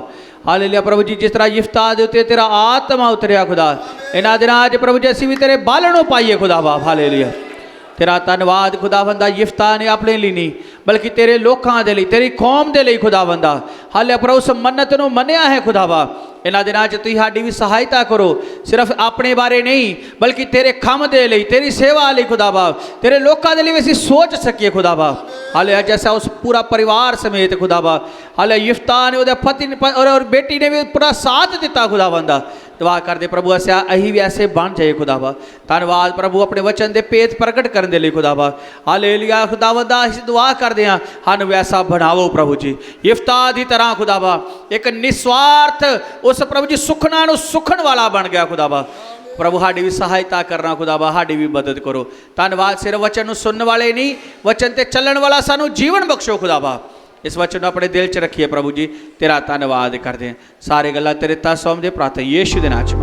हालेलुया प्रभु जी, जिस तरह यिफ्ता दे उत्ते तेरा आत्मा उतरिया खुदा, इन्हां दिनां च प्रभु जी असीं भी तेरे बालणों पाइए खुदावा। हालेलुया तेरा धन्यवाद खुदावंदा, यिफ्ता ने अपने लिए नहीं बल्कि तेरे लोकां दे लई, तेरी कौम दे लई खुदावंदा हाले प्रभु उस मन्नत नूं मन्निया है खुदावा। इन्हां दिनां च तुसीं साडी भी सहायता करो, सिर्फ अपने बारे नहीं बल्कि तेरे काम दे लई, तेरी सेवा लई खुदावा, तेरे लोकां दे लई भी असीं सोच सकीए खुदावा। हाले जैसा उस पूरा परिवार समेत खुदावा, हाले यिफ्ता ने उहदे पति और बेटी ने भी पूरा साथ दिता खुदावंदा। दुआ करदे प्रभु असिया अही भी ऐसे बन जाए खुदावा। धन्यवाद प्रभु अपने वचन दे पेत प्रगट करने दे लई खुदावा। हालेलुया खुदावंदा असीं दुआ करदे हां सानूं वैसा बनावो प्रभु जी, यिफ्ता दी तरह खुदावा, एक निस्वार्थ उस प्रभु जी सुखना नूं सुखण वाला बन गया खुदावा। प्रभु साडी भी सहायता करना खुदावा, साडी भी मदद करो। धन्यवाद सिर्फ वचन नूं सुनने वाले नहीं, वचन ते चलण वाला सानूं जीवन बख्शो खुदावा। इस वचन को अपने दिल च रखिए प्रभु जी, तेरा धन्यवाद करते हैं। सारे गल्लां तेरे ता सौंपदे प्रार्थना यीशु दे नाम च।